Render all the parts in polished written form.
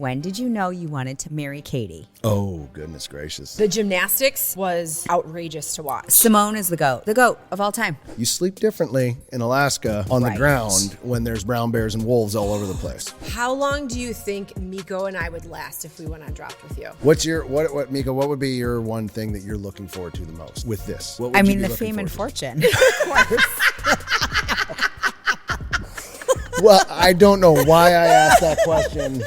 when did you know you wanted to marry Katie? Oh, goodness gracious. The gymnastics was outrageous to watch. Simone is the goat of all time. You sleep differently in Alaska on the ground when there's brown bears and wolves all over the place. How long do you think Meko and I would last if we went on Dropped with you? What's your, Meko, what would be your one thing that you're looking forward to the most with this? What would I you mean, be the looking fame and forward fortune. Of course. Well, I don't know why I asked that question.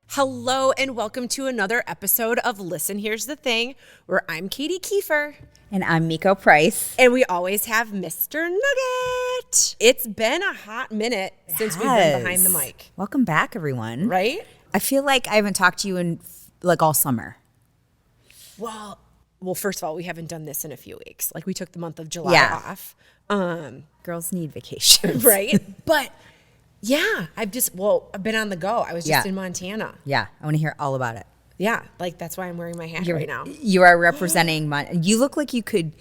Hello and welcome to another episode of Listen Here's the Thing, where I'm Katie Keefer. And I'm Meko Price. And we always have Mr. Nugget. It's been a hot minute since we've been behind the mic. Welcome back, everyone. Right? I feel like I haven't talked to you in like all summer. Well, first of all, we haven't done this in a few weeks. Like we took the month of July off. Girls need vacation. Right? But yeah, I've been on the go. I was just in Montana. Yeah, I want to hear all about it. Yeah, like that's why I'm wearing my hat right now. You are representing you look like you could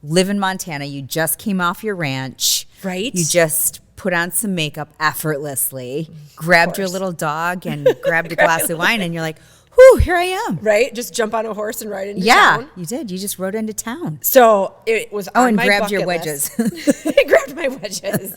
live in Montana. You just came off your ranch. Right? You just put on some makeup effortlessly, grabbed your little dog and grabbed a glass of wine, and you're like, whew, here I am. Right? Just jump on a horse and ride into town. Yeah, you did. You just rode into town. So it was on my grabbed your bucket wedges. list. I grabbed my wedges.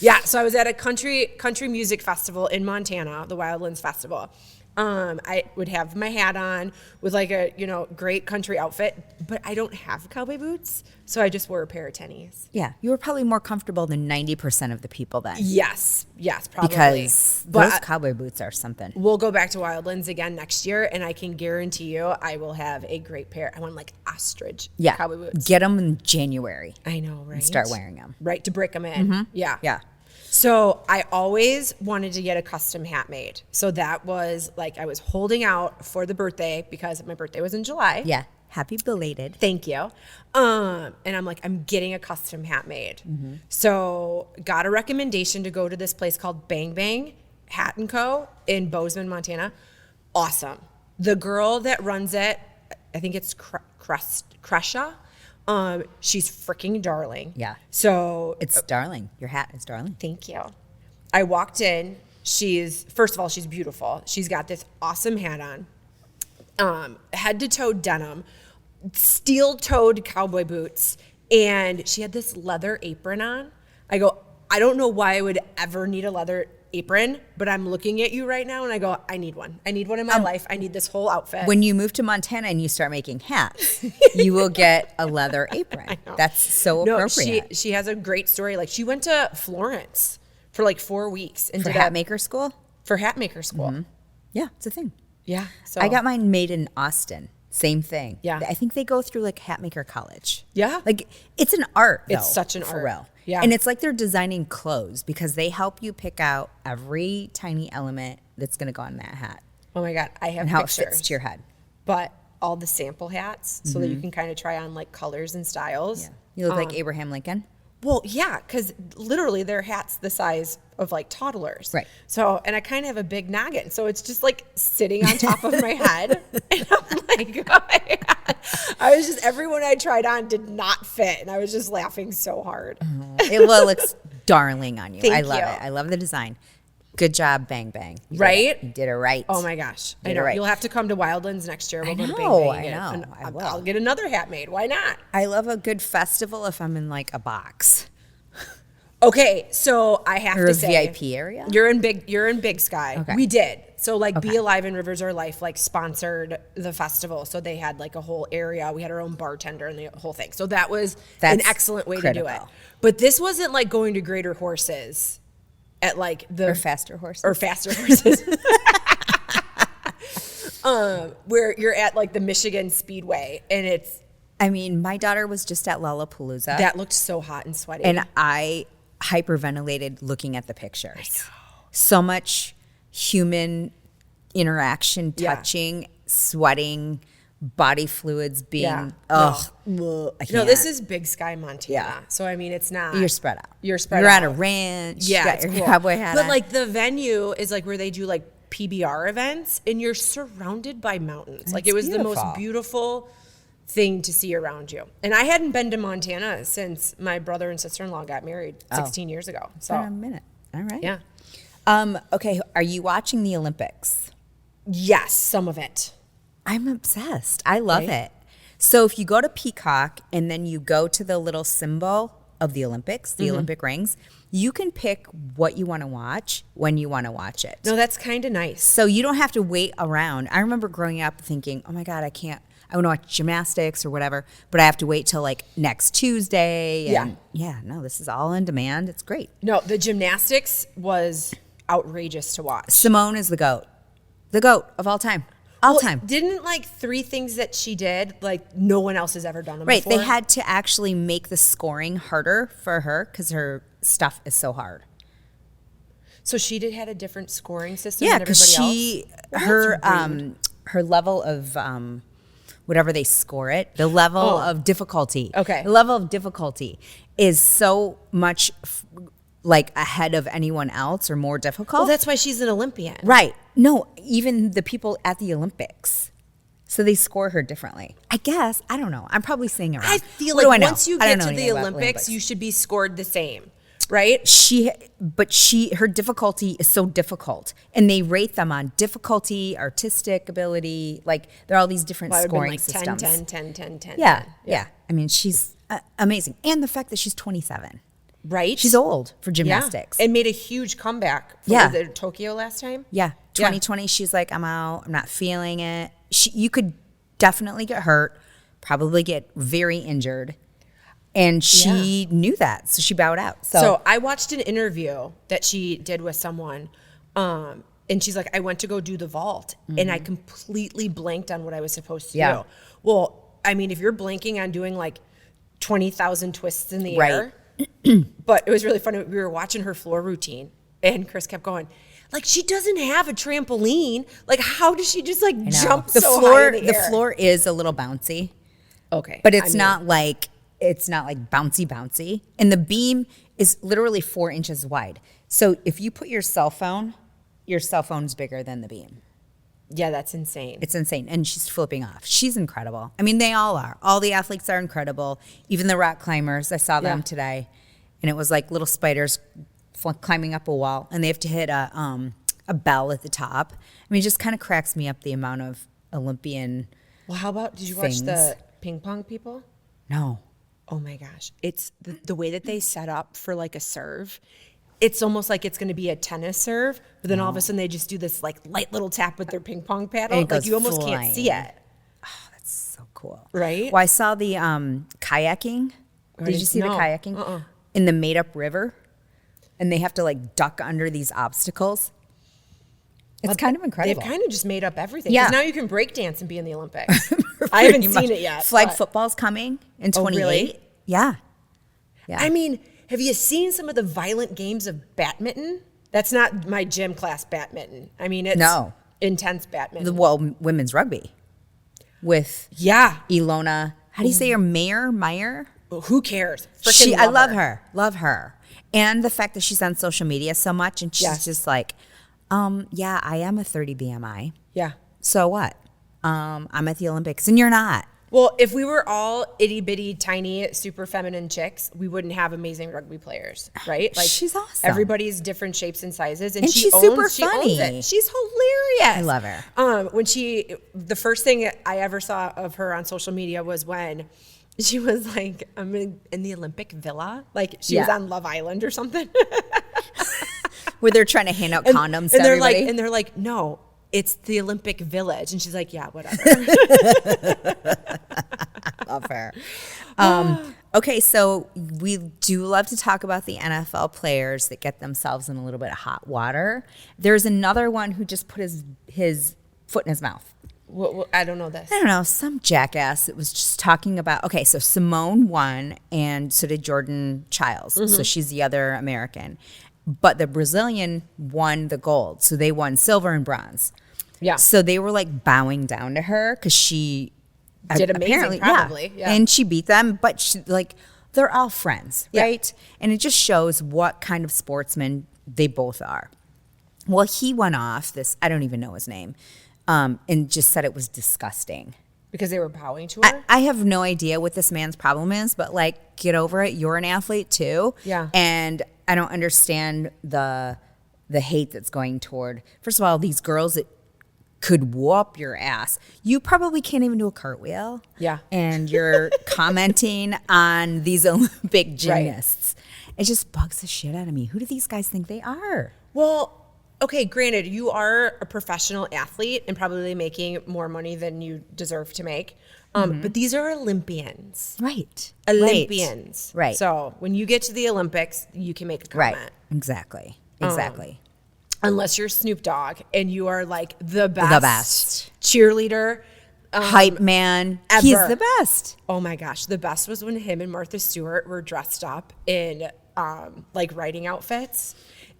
Yeah, so I was at a country music festival in Montana, the Wildlands Festival. I would have my hat on with like a, great country outfit, but I don't have cowboy boots, so I just wore a pair of tennies. Yeah, you were probably more comfortable than 90% of the people then. Yes, probably. Because those cowboy boots are something. We'll go back to Wildlands again next year, and I can guarantee you I will have a great pair. I want like ostrich cowboy boots. Get them in January. I know, right? And start wearing them. Right, to break them in. Mm-hmm. Yeah. So I always wanted to get a custom hat made. So that was like I was holding out for the birthday because my birthday was in July. Yeah. Happy belated. Thank you. And I'm like, I'm getting a custom hat made. Mm-hmm. So got a recommendation to go to this place called Bang Bang Hat & Co. in Bozeman, Montana. Awesome. The girl that runs it, I think it's Kresha. She's freaking darling. Yeah. So it's darling. Your hat is darling. Thank you. I walked in. First of all, she's beautiful. She's got this awesome hat on, head to toe denim, steel-toed cowboy boots, and she had this leather apron on. I go, I don't know why I would ever need a leather apron, but I'm looking at you right now and I go, I need one. I need one in my life. I need this whole outfit. When you move to Montana and you start making hats, you will get a leather apron. That's so appropriate. She has a great story. Like she went to Florence for like 4 weeks and for hat maker school. For hat maker school. Mm-hmm. Yeah, it's a thing. Yeah. So I got mine made in Austin. Same thing. Yeah. I think they go through like hat maker college. Yeah. Like it's an art. It's such an for art. Real. Yeah. And it's like they're designing clothes because they help you pick out every tiny element that's going to go on that hat. Oh my God. I have and how pictures. It fits to your head. But all the sample hats so that you can kind of try on like colors and styles. Yeah. You look like Abraham Lincoln. Well, yeah, because literally their hat's the size of like toddlers. Right. So, and I kind of have a big noggin. So it's just like sitting on top of my head. And I'm like, oh my God. I was just, everyone I tried on did not fit. And I was just laughing so hard. It looks darling on you. Thank I love you. it. I love the design. Good job, Bang Bang. Right? You did it right. Oh my gosh. I know. Right. You'll have to come to Wildlands next year. We'll go to Bang I Bang. know. And I will. I'll get another hat made. Why not? I love a good festival if I'm in like a box. Okay, so I have to say, VIP area. You're in Big Sky. Okay. We did. So like BeAlive and Rivers Are Life like sponsored the festival. So they had like a whole area. We had our own bartender and the whole thing. So that's an excellent way to do it. But this wasn't like going to Greater Horses at like or Faster Horses. Where you're at like the Michigan Speedway and it's. I mean, my daughter was just at Lollapalooza. That looked so hot and sweaty. And I hyperventilated looking at the pictures. I know. So much human interaction, touching, sweating, body fluids being, this is Big Sky, Montana. Yeah. So, I mean, it's not. You're spread out. You're on a ranch. Yeah. You got your cowboy hat But on. like the venue is like where they do like PBR events and you're surrounded by mountains. Like it was the most beautiful thing to see around you. And I hadn't been to Montana since my brother and sister-in-law got married 16 years ago. So For a minute. All right. yeah. Okay. Are you watching the Olympics? Yes, some of it. I'm obsessed. I love Right? it. So if you go to Peacock and then you go to the little symbol of the Olympics, the Olympic rings, you can pick what you want to watch when you want to watch it. No, that's kind of nice. So you don't have to wait around. I remember growing up thinking, oh my God, I want to watch gymnastics or whatever, but I have to wait till like next Tuesday. And no, this is all on demand. It's great. No, the gymnastics was outrageous to watch. Simone is the GOAT of all time. All time. Didn't like 3 things that she did, like no one else has ever done them Right. before? They had to actually make the scoring harder for her because her stuff is so hard. So she had a different scoring system Yeah, than because everybody else? her level of whatever they score it, the level of difficulty. Okay. The level of difficulty is so much like ahead of anyone else or more difficult. Well, that's why she's an Olympian. Right. No, even the people at the Olympics. So they score her differently. I guess. I don't know. I'm probably saying it wrong. I feel What do I like know? once you I don't get know to anything the about Olympics, you should be scored the same, right? Her difficulty is so difficult, and they rate them on difficulty, artistic ability. Like there are all these different Well, scoring like systems. 10, 10, 10, 10, 10. Yeah. I mean, she's amazing, and the fact that she's 27. Right? She's old for gymnastics. Yeah. And made a huge comeback for Yeah. Tokyo last time. Yeah, 2020. She's like, I'm out. I'm not feeling it. You could definitely get hurt, probably get very injured, and she knew that, so she bowed out. So I watched an interview that she did with someone, and she's like, I went to go do the vault, and I completely blanked on what I was supposed to do. Well, I mean, if you're blanking on doing like 20,000 twists in the air, but it was really funny. We were watching her floor routine, and Chris kept going, like, she doesn't have a trampoline. Like, how does she just like jump so high in the air? The floor is a little bouncy. Okay, But it's not like bouncy. And the beam is literally 4 inches wide. So if you put your cell phone's bigger than the beam. Yeah, that's insane. It's insane. And she's flipping off. She's incredible. I mean, they all are. All the athletes are incredible. Even the rock climbers. I saw them today. And it was like little spiders climbing up a wall. And they have to hit a bell at the top. I mean, it just kind of cracks me up the amount of Olympian Well, how about, did you things. watch the ping pong people? No. Oh my gosh. It's the way that they set up for like a serve. It's almost like it's going to be a tennis serve, but then all of a sudden they just do this like light little tap with their ping pong paddle. And it Like goes you almost flying. can't see it. So cool. Right? Well, I saw the kayaking. Did you see the No. kayaking? In the made up river. And they have to like duck under these obstacles. It's kind of incredible. They've kind of just made up everything. Yeah. Because now you can break dance and be in the Olympics. I haven't Pretty much. seen it yet. Flag but- football's coming in Oh, 28. really? Yeah. I mean, have you seen some of the violent games of badminton? That's not my gym class badminton. I mean, it's intense badminton. Women's rugby with Ilona. How do you say her? Meyer? Well, who cares? Frickin' I love her. Love her. And the fact that she's on social media so much and she's just like, I am a 30 BMI. Yeah. So what? I'm at the Olympics and you're not. Well, if we were all itty bitty, tiny, super feminine chicks, we wouldn't have amazing rugby players, right? Like She's awesome. Everybody's different shapes and sizes, and she's owns, super she funny. owns it. She's hilarious. I love her. When the first thing I ever saw of her on social media was when she was like, I'm in the Olympic Villa, like she was on Love Island or something, Where they're trying to hand out condoms to and they're everybody. like, and they're like, no. It's the Olympic Village. And she's like, yeah, whatever. Love her. Okay, so we do love to talk about the NFL players that get themselves in a little bit of hot water. There's another one who just put his foot in his mouth. I don't know this. I don't know, some jackass that was just talking about, okay, so Simone won, and so did Jordan Childs. So she's the other American. But the Brazilian won the gold. So they won silver and bronze. Yeah. So they were like bowing down to her because she did amazing, apparently, probably. Yeah. And she beat them, but they're all friends, right? And it just shows what kind of sportsmen they both are. Well, he went off this, I don't even know his name, and just said it was disgusting Because they were bowing to her? I have no idea what this man's problem is, but like, get over it. You're an athlete too. Yeah. And I don't understand the hate that's going toward, first of all, these girls that could whoop your ass. You probably can't even do a cartwheel. Yeah. And you're commenting on these Olympic gymnasts. Right. It just bugs the shit out of me. Who do these guys think they are? Well, okay, granted, you are a professional athlete and probably making more money than you deserve to make. But these are Olympians. Right. Olympians. Right. So when you get to the Olympics, you can make a comment. Right. Exactly. Exactly. Unless you're Snoop Dogg and you are like the best cheerleader. Hype man. Ever. He's the best. Oh my gosh. The best was when him and Martha Stewart were dressed up in like riding outfits.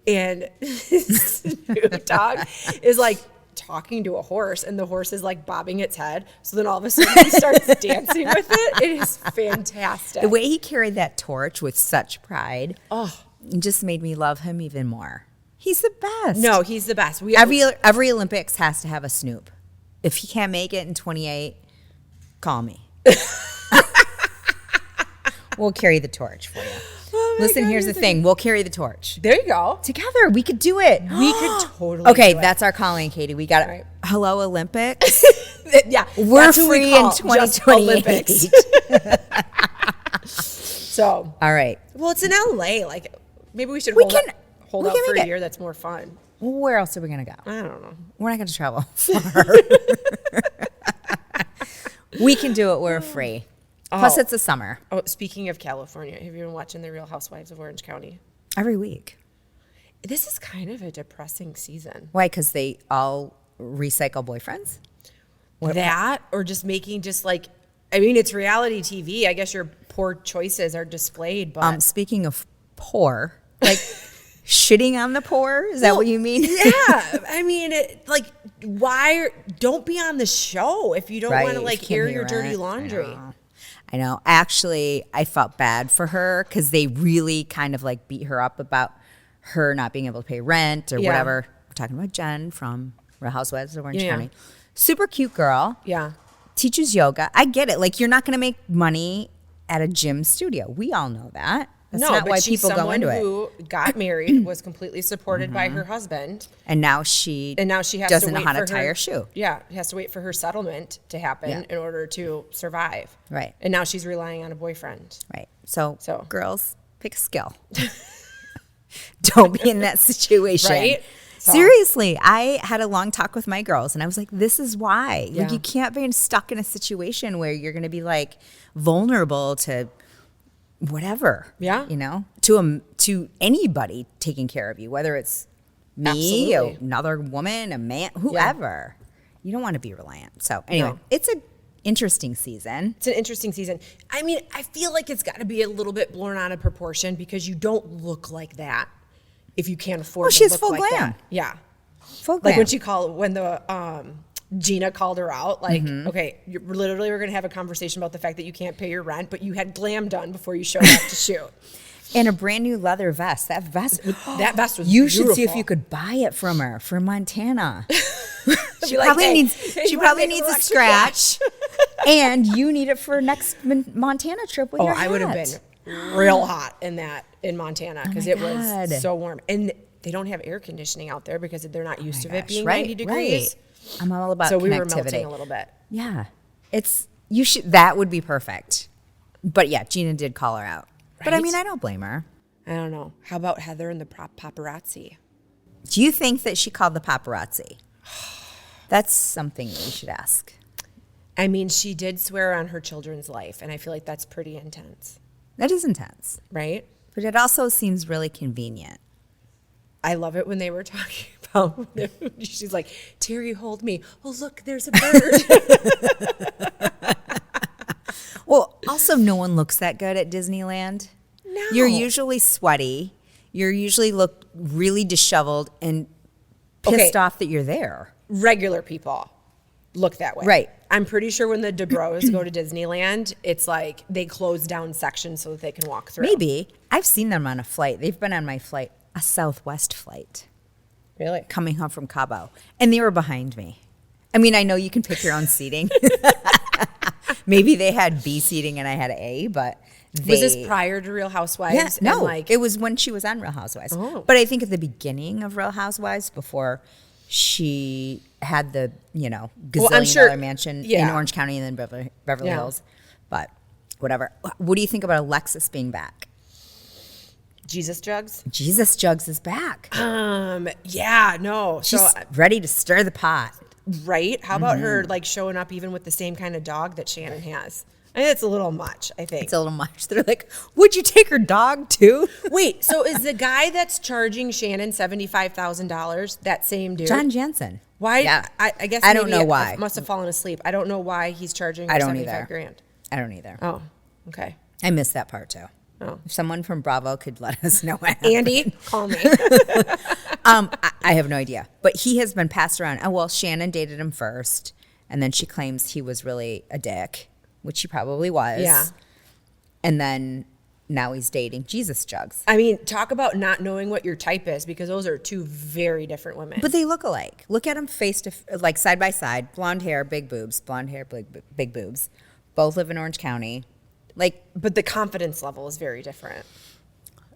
And Snoop Dogg is like talking to a horse and the horse is like bobbing its head. So then all of a sudden he starts dancing with it. It is fantastic. The way he carried that torch with such pride it just made me love him even more. He's the best. No, he's the best. Every Olympics has to have a Snoop. If he can't make it in 28, call me. We'll carry the torch for you. Oh Listen, here's the thing. We'll carry the torch. There you go. Together, we could do it. We could totally Okay, do it. that's our calling, Katie. We got it. Right. Hello, Olympics. Yeah. We're free in 2028. So. All right. Well, it's in LA. Like, maybe we should hold out for a year. That's more fun. Where else are we going to go? I don't know. We're not going to travel far. We can do it. We're free. Plus, it's the summer. Oh, speaking of California, have you been watching The Real Housewives of Orange County? Every week. This is kind of a depressing season. Why? Because they all recycle boyfriends? That or just making I mean, it's reality TV. I guess your poor choices are displayed. But speaking of poor, like shitting on the poor, is that what you mean? Yeah. I mean, why? Don't be on the show if you don't want to air your dirty laundry. I know. Actually, I felt bad for her because they really kind of like beat her up about her not being able to pay rent or whatever. We're talking about Jen from Real Housewives of Orange County. Super cute girl. Yeah. Teaches yoga. I get it. Like, you're not going to make money at a gym studio. We all know that. That's not why people go into it. Who got married, was completely supported by her husband, and now she has doesn't know how to tie her shoe. Yeah, has to wait for her settlement to happen in order to survive. Right. And now she's relying on a boyfriend. Right. So girls, pick a skill. Don't be in that situation. Right. Seriously, I had a long talk with my girls, and I was like, "This is why. Yeah. Like, you can't be stuck in a situation where you're going to be like vulnerable to." Whatever, to anybody taking care of you, whether it's me, another woman, a man, whoever. You don't want to be reliant. So anyway, it's an interesting season. It's an interesting season. I mean, I feel like it's got to be a little bit blown out of proportion because you don't look like that if you can't afford to look full like glam. that. Yeah, full glam. Like when the Gina called her out, like, okay, we're going to have a conversation about the fact that you can't pay your rent, but you had glam done before you showed up to shoot. And a brand new leather vest. That vest was You should see if you could buy it from her for Montana. She like, probably hey, needs a scratch. And you need it for next Montana trip with your hat. I would have been real hot in Montana because it was so warm. And they don't have air conditioning out there because they're not used to it being 90 degrees. Right. I'm all about so connectivity. We were melting a little bit. Yeah. That would be perfect. But yeah, Gina did call her out. Right? But I mean, I don't blame her. I don't know. How about Heather and the paparazzi? Do you think that she called the paparazzi? That's something we should ask. I mean, she did swear on her children's life, and I feel like that's pretty intense. That is intense. Right? But it also seems really convenient. I love it when they were talking about, she's like, Terry, hold me. Oh, look, there's a bird. Well, also, no one looks that good at Disneyland. No. You're usually sweaty. You usually look really disheveled and pissed off that you're there. Regular people look that way. Right. I'm pretty sure when the DeBros go to Disneyland, it's like they close down sections so that they can walk through. Maybe. I've seen them on a flight. They've been on my flight, a Southwest flight. Really? Coming home from Cabo. And they were behind me. I mean, I know you can pick your own seating. Maybe they had B seating and I had A, but was this prior to Real Housewives? Yeah, no, and it was when she was on Real Housewives. Oh. But I think at the beginning of Real Housewives, before she had the gazillion-dollar mansion in Orange County and then Beverly Hills. But whatever. What do you think about Alexis being back? Jesus Jugs? Jesus Jugs is back. Yeah, no. She's ready to stir the pot. Right? How about her like showing up even with the same kind of dog that Shannon has? I think it's a little much, I think. It's a little much. They're like, would you take her dog too? Wait, so is the guy that's charging Shannon $75,000 that same dude? John Jansen. Why? Yeah. I guess I don't know why. I must have fallen asleep. I don't know why he's charging her I don't 75 either. grand. I don't either. Oh, okay. I missed that part too. Oh. If someone from Bravo could let us know what happened. Andy, call me. I have no idea. But he has been passed around. Oh, well, Shannon dated him first, and then she claims he was really a dick, which he probably was. Yeah. And then now he's dating Jesus Jugs. I mean, talk about not knowing what your type is, because those are two very different women. But they look alike. Look at them like side by side. Blonde hair, big boobs. Blonde hair, big boobs. Both live in Orange County. But the confidence level is very different.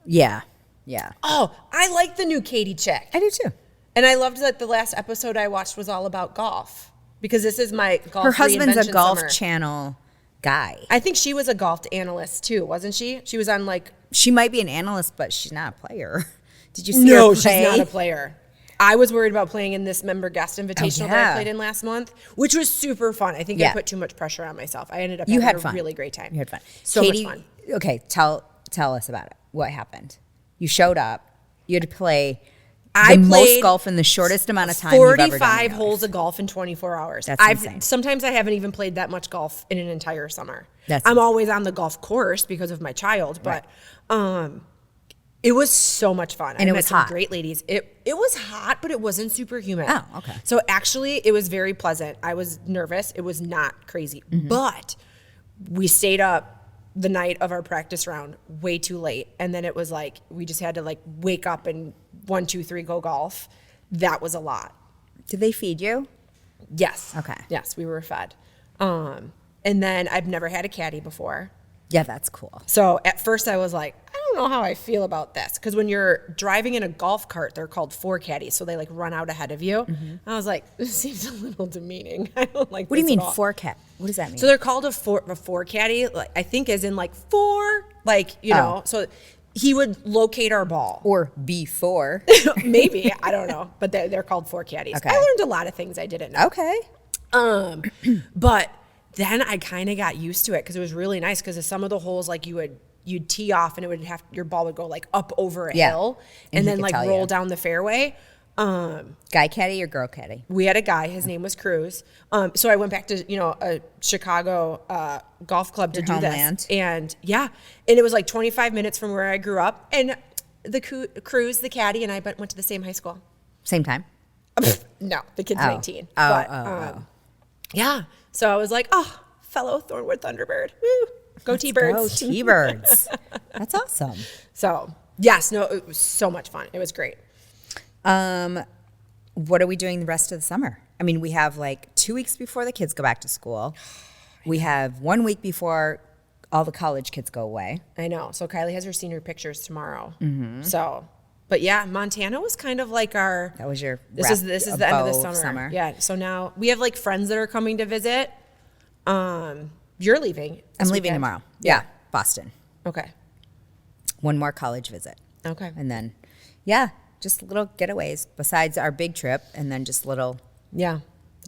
Yeah. Yeah. Oh, I like the new Katie chick. I do too. And I loved that the last episode I watched was all about golf, because this is my golf. Her husband's a reinvention golf summer. channel guy. I think she was a golf analyst too, wasn't she? She was on She might be an analyst, but she's not a player. Did you see her No, play? she's not a player. I was worried about playing in this member guest invitational that I played in last month, which was super fun. I think I put too much pressure on myself. I ended up having a really great time. You had fun. So Katie, much fun. Okay, tell us about it. What happened? You showed up. You had to play the most golf in the shortest amount of time you've ever done. 45 holes of golf in 24 hours. That's insane. Sometimes I haven't even played that much golf in an entire summer. That's I'm insane. always on the golf course because of my child, but it was so much fun. And I it met was some hot. great ladies. It was hot, but it wasn't super humid. Oh, okay. So actually, it was very pleasant. I was nervous. It was not crazy, but we stayed up the night of our practice round way too late, and then it was like we just had to wake up and 1, 2, 3 go golf. That was a lot. Did they feed you? Yes. Okay. Yes, we were fed. And then I've never had a caddy before. Yeah, that's cool. So at first I was like, I don't know how I feel about this. Because when you're driving in a golf cart, they're called 4 caddies. So they run out ahead of you. I was like, this seems a little demeaning. I don't like What do you this mean at all. 4 cat? What does that mean? So they're called a four caddy, I think as in 4, know. So he would locate our ball. Or before. Maybe, I don't know. But they're called 4 caddies. Okay. I learned a lot of things I didn't know. Okay. But then I kind of got used to it because it was really nice because some of the holes you'd tee off and it would your ball would go up over a hill and he then could tell roll you. down the fairway. Guy caddy or girl caddy? We had a guy, his name was Cruz. So I went back to, a Chicago golf club to Your do homeland. this. And and it was 25 minutes from where I grew up. And the Cruz, the caddy, and I went to the same high school. Same time? No, the kid's 19. Oh. But, yeah. So I was like, oh, fellow Thornwood Thunderbird. Woo. Go T-Birds. Go T-Birds. That's awesome. So, yes, no, it was so much fun. It was great. What are we doing the rest of the summer? I mean, we have 2 weeks before the kids go back to school. We have 1 week before all the college kids go away. I know. So Kylie has her senior pictures tomorrow. So, but yeah, Montana was kind of our. That was your This is the end of the summer. Yeah. So now we have friends that are coming to visit. You're leaving. I'm leaving tomorrow. Yeah. Boston. Okay. One more college visit. Okay. And then, just little getaways besides our big trip, and then just little. Yeah.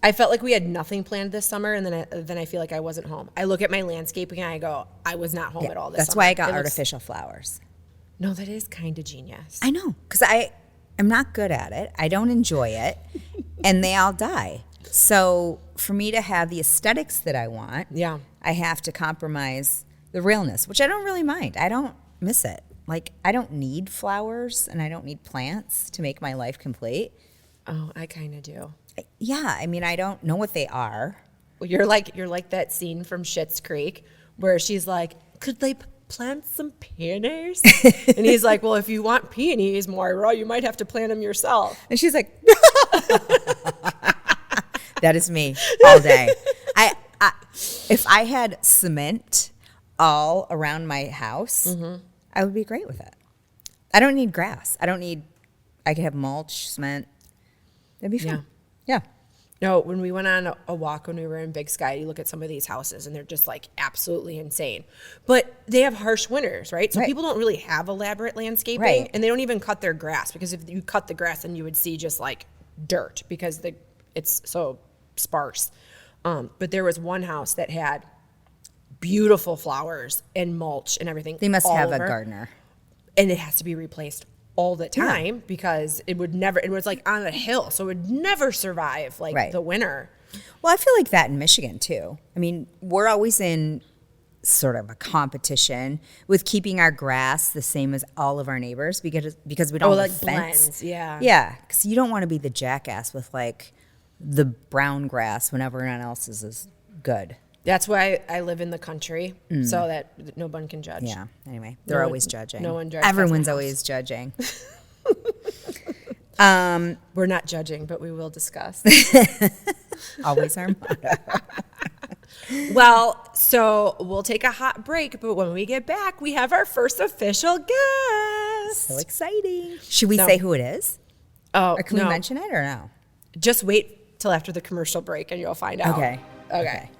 I felt like we had nothing planned this summer, and then I feel like I wasn't home. I look at my landscaping and I go, I was not home at all this That's summer. why I got artificial flowers. No, that is kind of genius. I know, because I'm not good at it. I don't enjoy it, and they all die. So for me to have the aesthetics that I want, I have to compromise the realness, which I don't really mind. I don't miss it. I don't need flowers and I don't need plants to make my life complete. Oh, I kind of do. Yeah, I mean, I don't know what they are. Well, you're like that scene from Schitt's Creek where she's like, could they plant some peonies? And he's like, well, if you want peonies, Moira, you might have to plant them yourself. And she's like, that is me all day. If I had cement all around my house, I would be great with it. I don't need grass. I could have mulch, cement. That'd be fun. Yeah. No, when we went on a walk when we were in Big Sky, you look at some of these houses and they're just like absolutely insane. But they have harsh winters, right? So people don't really have elaborate landscaping, and they don't even cut their grass, because if you cut the grass, then you would see just like dirt because it's so sparse. But there was one house that had beautiful flowers and mulch and everything. They must have a gardener. And it has to be replaced all the time because it was like on a hill, so it would never survive the winter. Well, I feel like that in Michigan too. I mean, we're always in sort of a competition with keeping our grass the same as all of our neighbors because we don't have a fence. Blends, yeah. Yeah, because you don't want to be the jackass with like the brown grass when everyone else's is good. That's why I live in the country, so that no one can judge. Yeah. Anyway, they're always judging. No one judges. Everyone's always judging. We're not judging, but we will discuss. Always our motto. Well, so we'll take a hot break, but when we get back, we have our first official guest. So exciting. Should we say who it is? Oh, or can we mention it or no? Just wait till after the commercial break and you'll find out. Okay.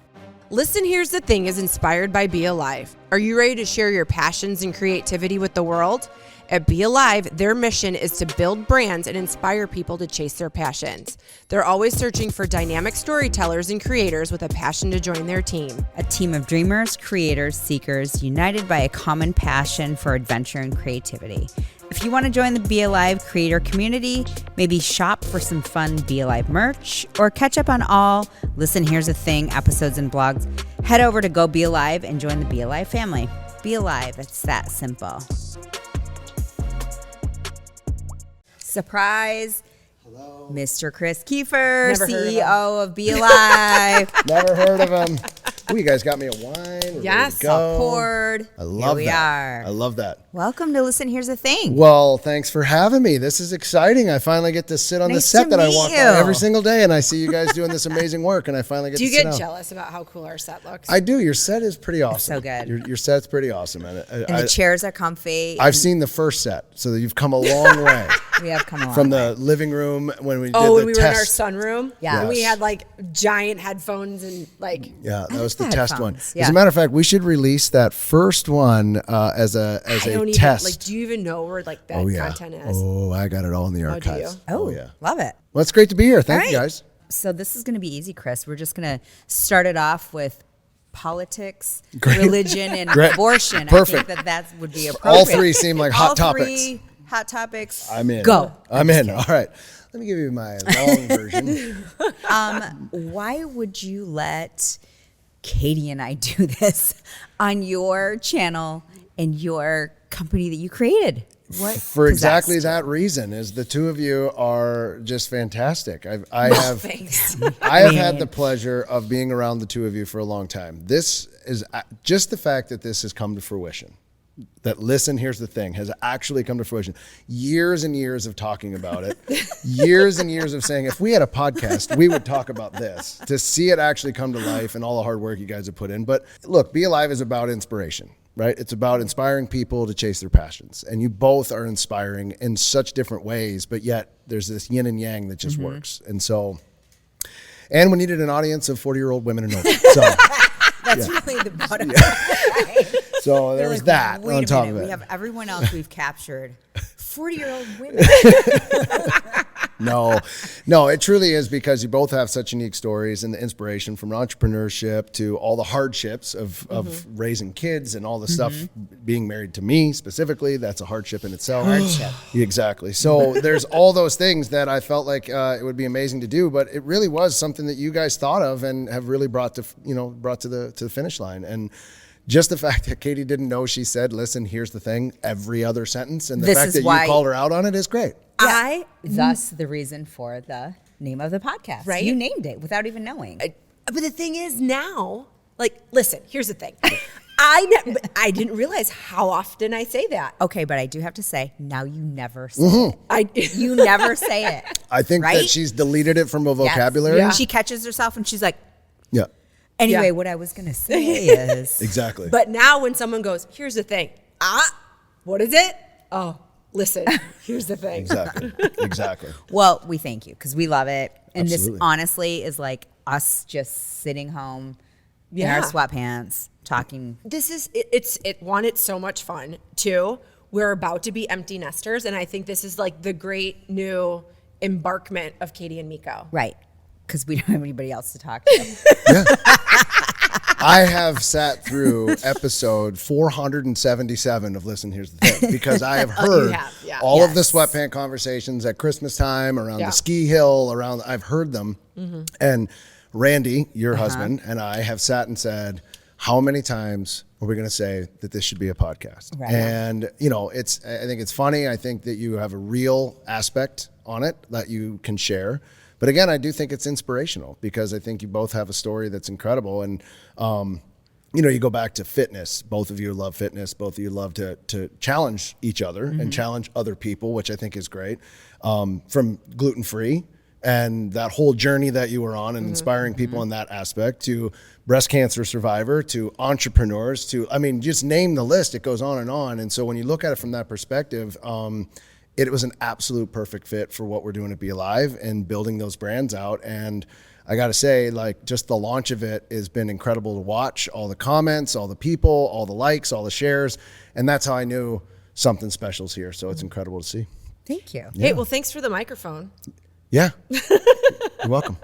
Listen, Here's the Thing is inspired by BeAlive. Are you ready to share your passions and creativity with the world? At BeAlive, their mission is to build brands and inspire people to chase their passions. They're always searching for dynamic storytellers and creators with a passion to join their team. A team of dreamers, creators, seekers, united by a common passion for adventure and creativity. If you want to join the BeAlive creator community, maybe shop for some fun BeAlive merch, or catch up on all Listen, Here's the Thing episodes and blogs, head over to Go BeAlive and join the BeAlive family. BeAlive, it's that simple. Surprise. Hello. Mr. Chris Keefer, Never CEO of BeAlive. Never heard of him. Ooh, you guys got me a wine. We're Yes, ready to go. Poured. I love Here we that. are. I love that. Welcome to Listen, Here's the Thing. Well, thanks for having me. This is exciting. I finally get to sit on the Nice set to that I meet walk by you. every single day, and I see you guys doing this amazing work, and I finally get Do to you sit get down. jealous about how cool our set looks? I do. Your set is pretty awesome. so good. Your set's pretty awesome. And The chairs are comfy. I've seen the first set, so that you've come a long way We have come along. from the living room when we did when the we were in our test. sunroom. Yeah. And we Yes. had like giant headphones and like. Yeah, that was the the test one. headphones. As a Yeah. matter of fact, we should release that first one as a I don't test. even, like, do you even know where like that Oh yeah. content is? Oh, I got it all in the do archives. you? Oh, yeah. love it. Well, it's great to be here. Thank All you right. guys. So this is going to be easy, Chris. We're just going to start it off with politics, Great. religion, and Great. abortion. Perfect. I think that would be appropriate. All three seem like hot All topics. three hot topics. I'm in. Go. I'm in. All right. Let me give you my long version. Why would you let Katie and I do this on your channel and your company that you created? What For exactly possessed? that reason, is the two of you are just fantastic. I have Thanks. I have had the pleasure of being around the two of you for a long time. This is just the fact that this has come to fruition. That Listen, Here's the Thing has actually come to fruition. Years and years of talking about it. Years and years of saying, if we had a podcast, we would talk about this. To see it actually come to life and all the hard work you guys have put in. But look, BeAlive is about inspiration, right? It's about inspiring people to chase their passions. And you both are inspiring in such different ways, but yet there's this yin and yang that just works. And so, and we needed an audience of 40-year-old women and over. So, That's really the bottom. Right? so there was that Wait on a top minute. of it. We have everyone else we've captured. 40-year-old women. No, it truly is because you both have such unique stories and the inspiration from entrepreneurship to all the hardships of raising kids and all the stuff, being married to me specifically. That's a hardship in itself. Exactly. So there's all those things that I felt like it would be amazing to do, but it really was something that you guys thought of and have really brought to the finish line. And just the fact that Katie didn't know she said, "Listen, here's the thing," every other sentence, and the This fact is that why- you called her out on it is great. Thus the reason for the name of the podcast. Right? You named it without even knowing. But the thing is now, like, listen, here's the thing. I didn't realize how often I say that. Okay, but I do have to say, now you never say it. You never say it. I think Right? that she's deleted it from a Yes. vocabulary. Yeah. She catches herself and she's like, Yeah. Anyway, Yeah. what I was going to say is. Exactly. But now when someone goes, here's the thing. What is it? Oh, listen, here's the thing. Exactly. Well, we thank you because we love it. And Absolutely. this honestly is like us just sitting home in our Yeah. sweatpants talking. This is it's so much fun. Two, we're about to be empty nesters, and I think this is like the great new embarkment of Katie and Meko. Right. Because we don't have anybody else to talk to. I have sat through episode 477 of Listen, Here's the Thing, because I have heard have, yeah. all of the Yes. sweatpant conversations at Christmas time, around Yeah. the ski hill, I've heard them. And Randy, your husband, and I have sat and said, how many times are we going to say that this should be a podcast? Right. And, I think it's funny. I think that you have a real aspect on it that you can share. But again, I do think it's inspirational because I think you both have a story that's incredible. And, you go back to fitness. Both of you love fitness. Both of you love to challenge each other and challenge other people, which I think is great. From gluten-free and that whole journey that you were on and inspiring people in that aspect, to breast cancer survivor, to entrepreneurs, just name the list. It goes on. And so when you look at it from that perspective, it was an absolute perfect fit for what we're doing at BeAlive and building those brands out. And I got to say, just the launch of it has been incredible to watch. All the comments, all the people, all the likes, all the shares. And that's how I knew something special's here. So it's incredible to see. Thank you. Hey, well, thanks for the microphone. Yeah. You're welcome.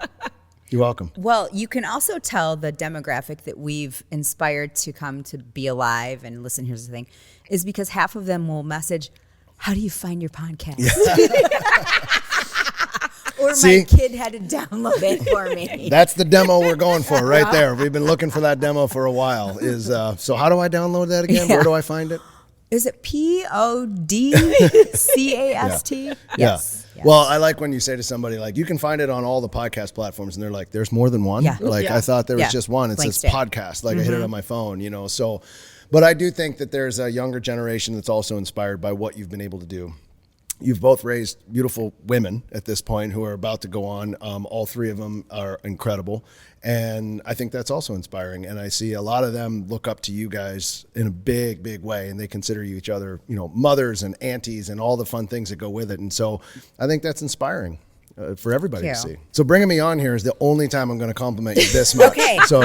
You're welcome. Well, you can also tell the demographic that we've inspired to come to BeAlive and listen. Here's the thing, is because half of them will message, how do you find your podcast? Or See? my kid had to download it for me. That's the demo we're going for right there. We've been looking for that demo for a while. So how do I download that again? Yeah. Where do I find it? Is it PODCAST? Yes. Well, I like when you say to somebody, you can find it on all the podcast platforms, and they're like, there's more than one? Yeah. I thought there was Yeah. just one. It Blank says stare. podcast. I hit it on my phone, so. But I do think that there's a younger generation that's also inspired by what you've been able to do. You've both raised beautiful women at this point who are about to go on. All three of them are incredible. And I think that's also inspiring. And I see a lot of them look up to you guys in a big, big way. And they consider you each other, mothers and aunties and all the fun things that go with it. And so I think that's inspiring for everybody to Thank see. you. So bringing me on here is the only time I'm going to compliment you this much. Okay. So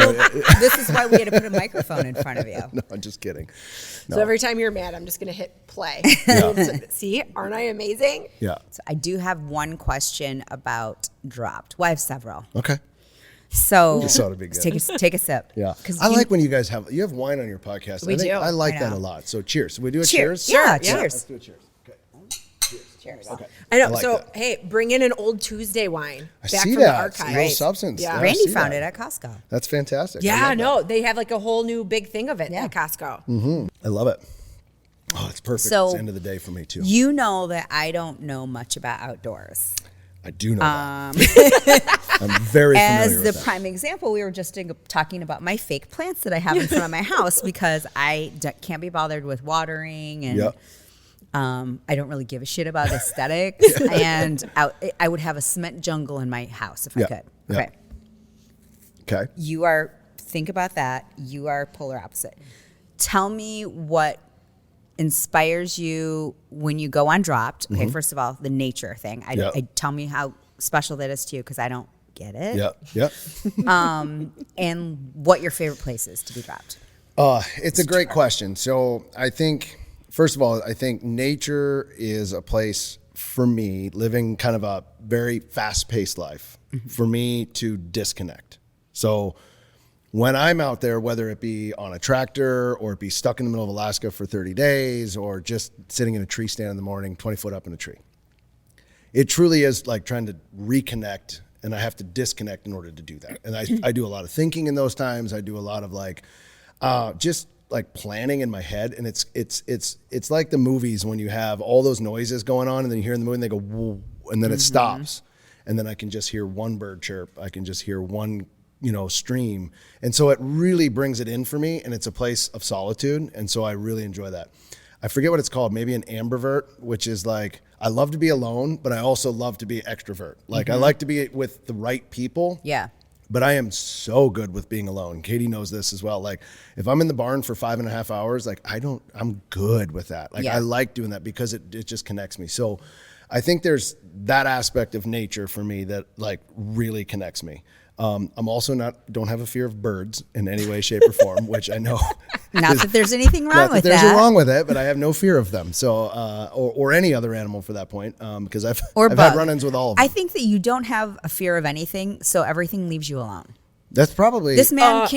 This is why we had to put a microphone in front of you. no, I'm just kidding. No. So every time you're mad, I'm just going to hit play. See, aren't I amazing? Yeah. So I do have one question about Dropped. Well, I have several. Okay. So This ought to be good. take a sip. Yeah. 'Cause I like when you guys have wine on your podcast. We do. I like I that know. a lot. So cheers. We do a Cheers. cheers? Yeah, Sure, yeah. cheers. Let's do a cheers. Okay. Cheers. Okay. I know. like so, that. hey, bring in an old Tuesday wine I back see from the that. archive. Real substance. Yeah. I Randy see found that. it at Costco. That's fantastic. I Yeah, love no, they have like a whole new big thing of it Yeah. at Costco. that. I love it. Oh, it's perfect. So, it's the end of the day for me too. You know that I don't know much about outdoors. I do know that. I'm very familiar As with the that. prime example, we were just talking about my fake plants that I have in front of my house because I can't be bothered with watering and Yep. I don't really give a shit about aesthetics. And I would have a cement jungle in my house if I Yeah. could. Yeah. Okay. Okay. Think about that. You are polar opposite. Tell me what inspires you when you go on Dropped. Okay, first of all, the nature thing. Yeah. Tell me how special that is to you because I don't get it. Yep. And what your favorite place is to be dropped. It's a great question. So I think, first of all, I think nature is a place for me, living kind of a very fast-paced life, for me to disconnect. So when I'm out there, whether it be on a tractor or it be stuck in the middle of Alaska for 30 days or just sitting in a tree stand in the morning, 20 foot up in a tree, it truly is like trying to reconnect, and I have to disconnect in order to do that. And I do a lot of thinking in those times. I do a lot of just like planning in my head, and it's like the movies when you have all those noises going on, and then you hear in the movie and they go, whoa, and then it stops, and then I can just hear one bird chirp. I can just hear one, stream, and so it really brings it in for me, and it's a place of solitude, and so I really enjoy that. I forget what it's called, maybe an ambivert, which is like, I love to be alone, but I also love to be extrovert. Like I like to be with the right people. Yeah. But I am so good with being alone. Katie knows this as well. Like if I'm in the barn for 5.5 hours, like I'm good with that. Like I like doing that because it just connects me. So I think there's that aspect of nature for me that like really connects me. I'm also don't have a fear of birds in any way, shape, or form, which I know. Not that there's anything wrong with that. There's wrong with it, but I have no fear of them. So, or any other animal for that point, because I've had run-ins with all of them. I think that you don't have a fear of anything, so everything leaves you alone. That's probably this man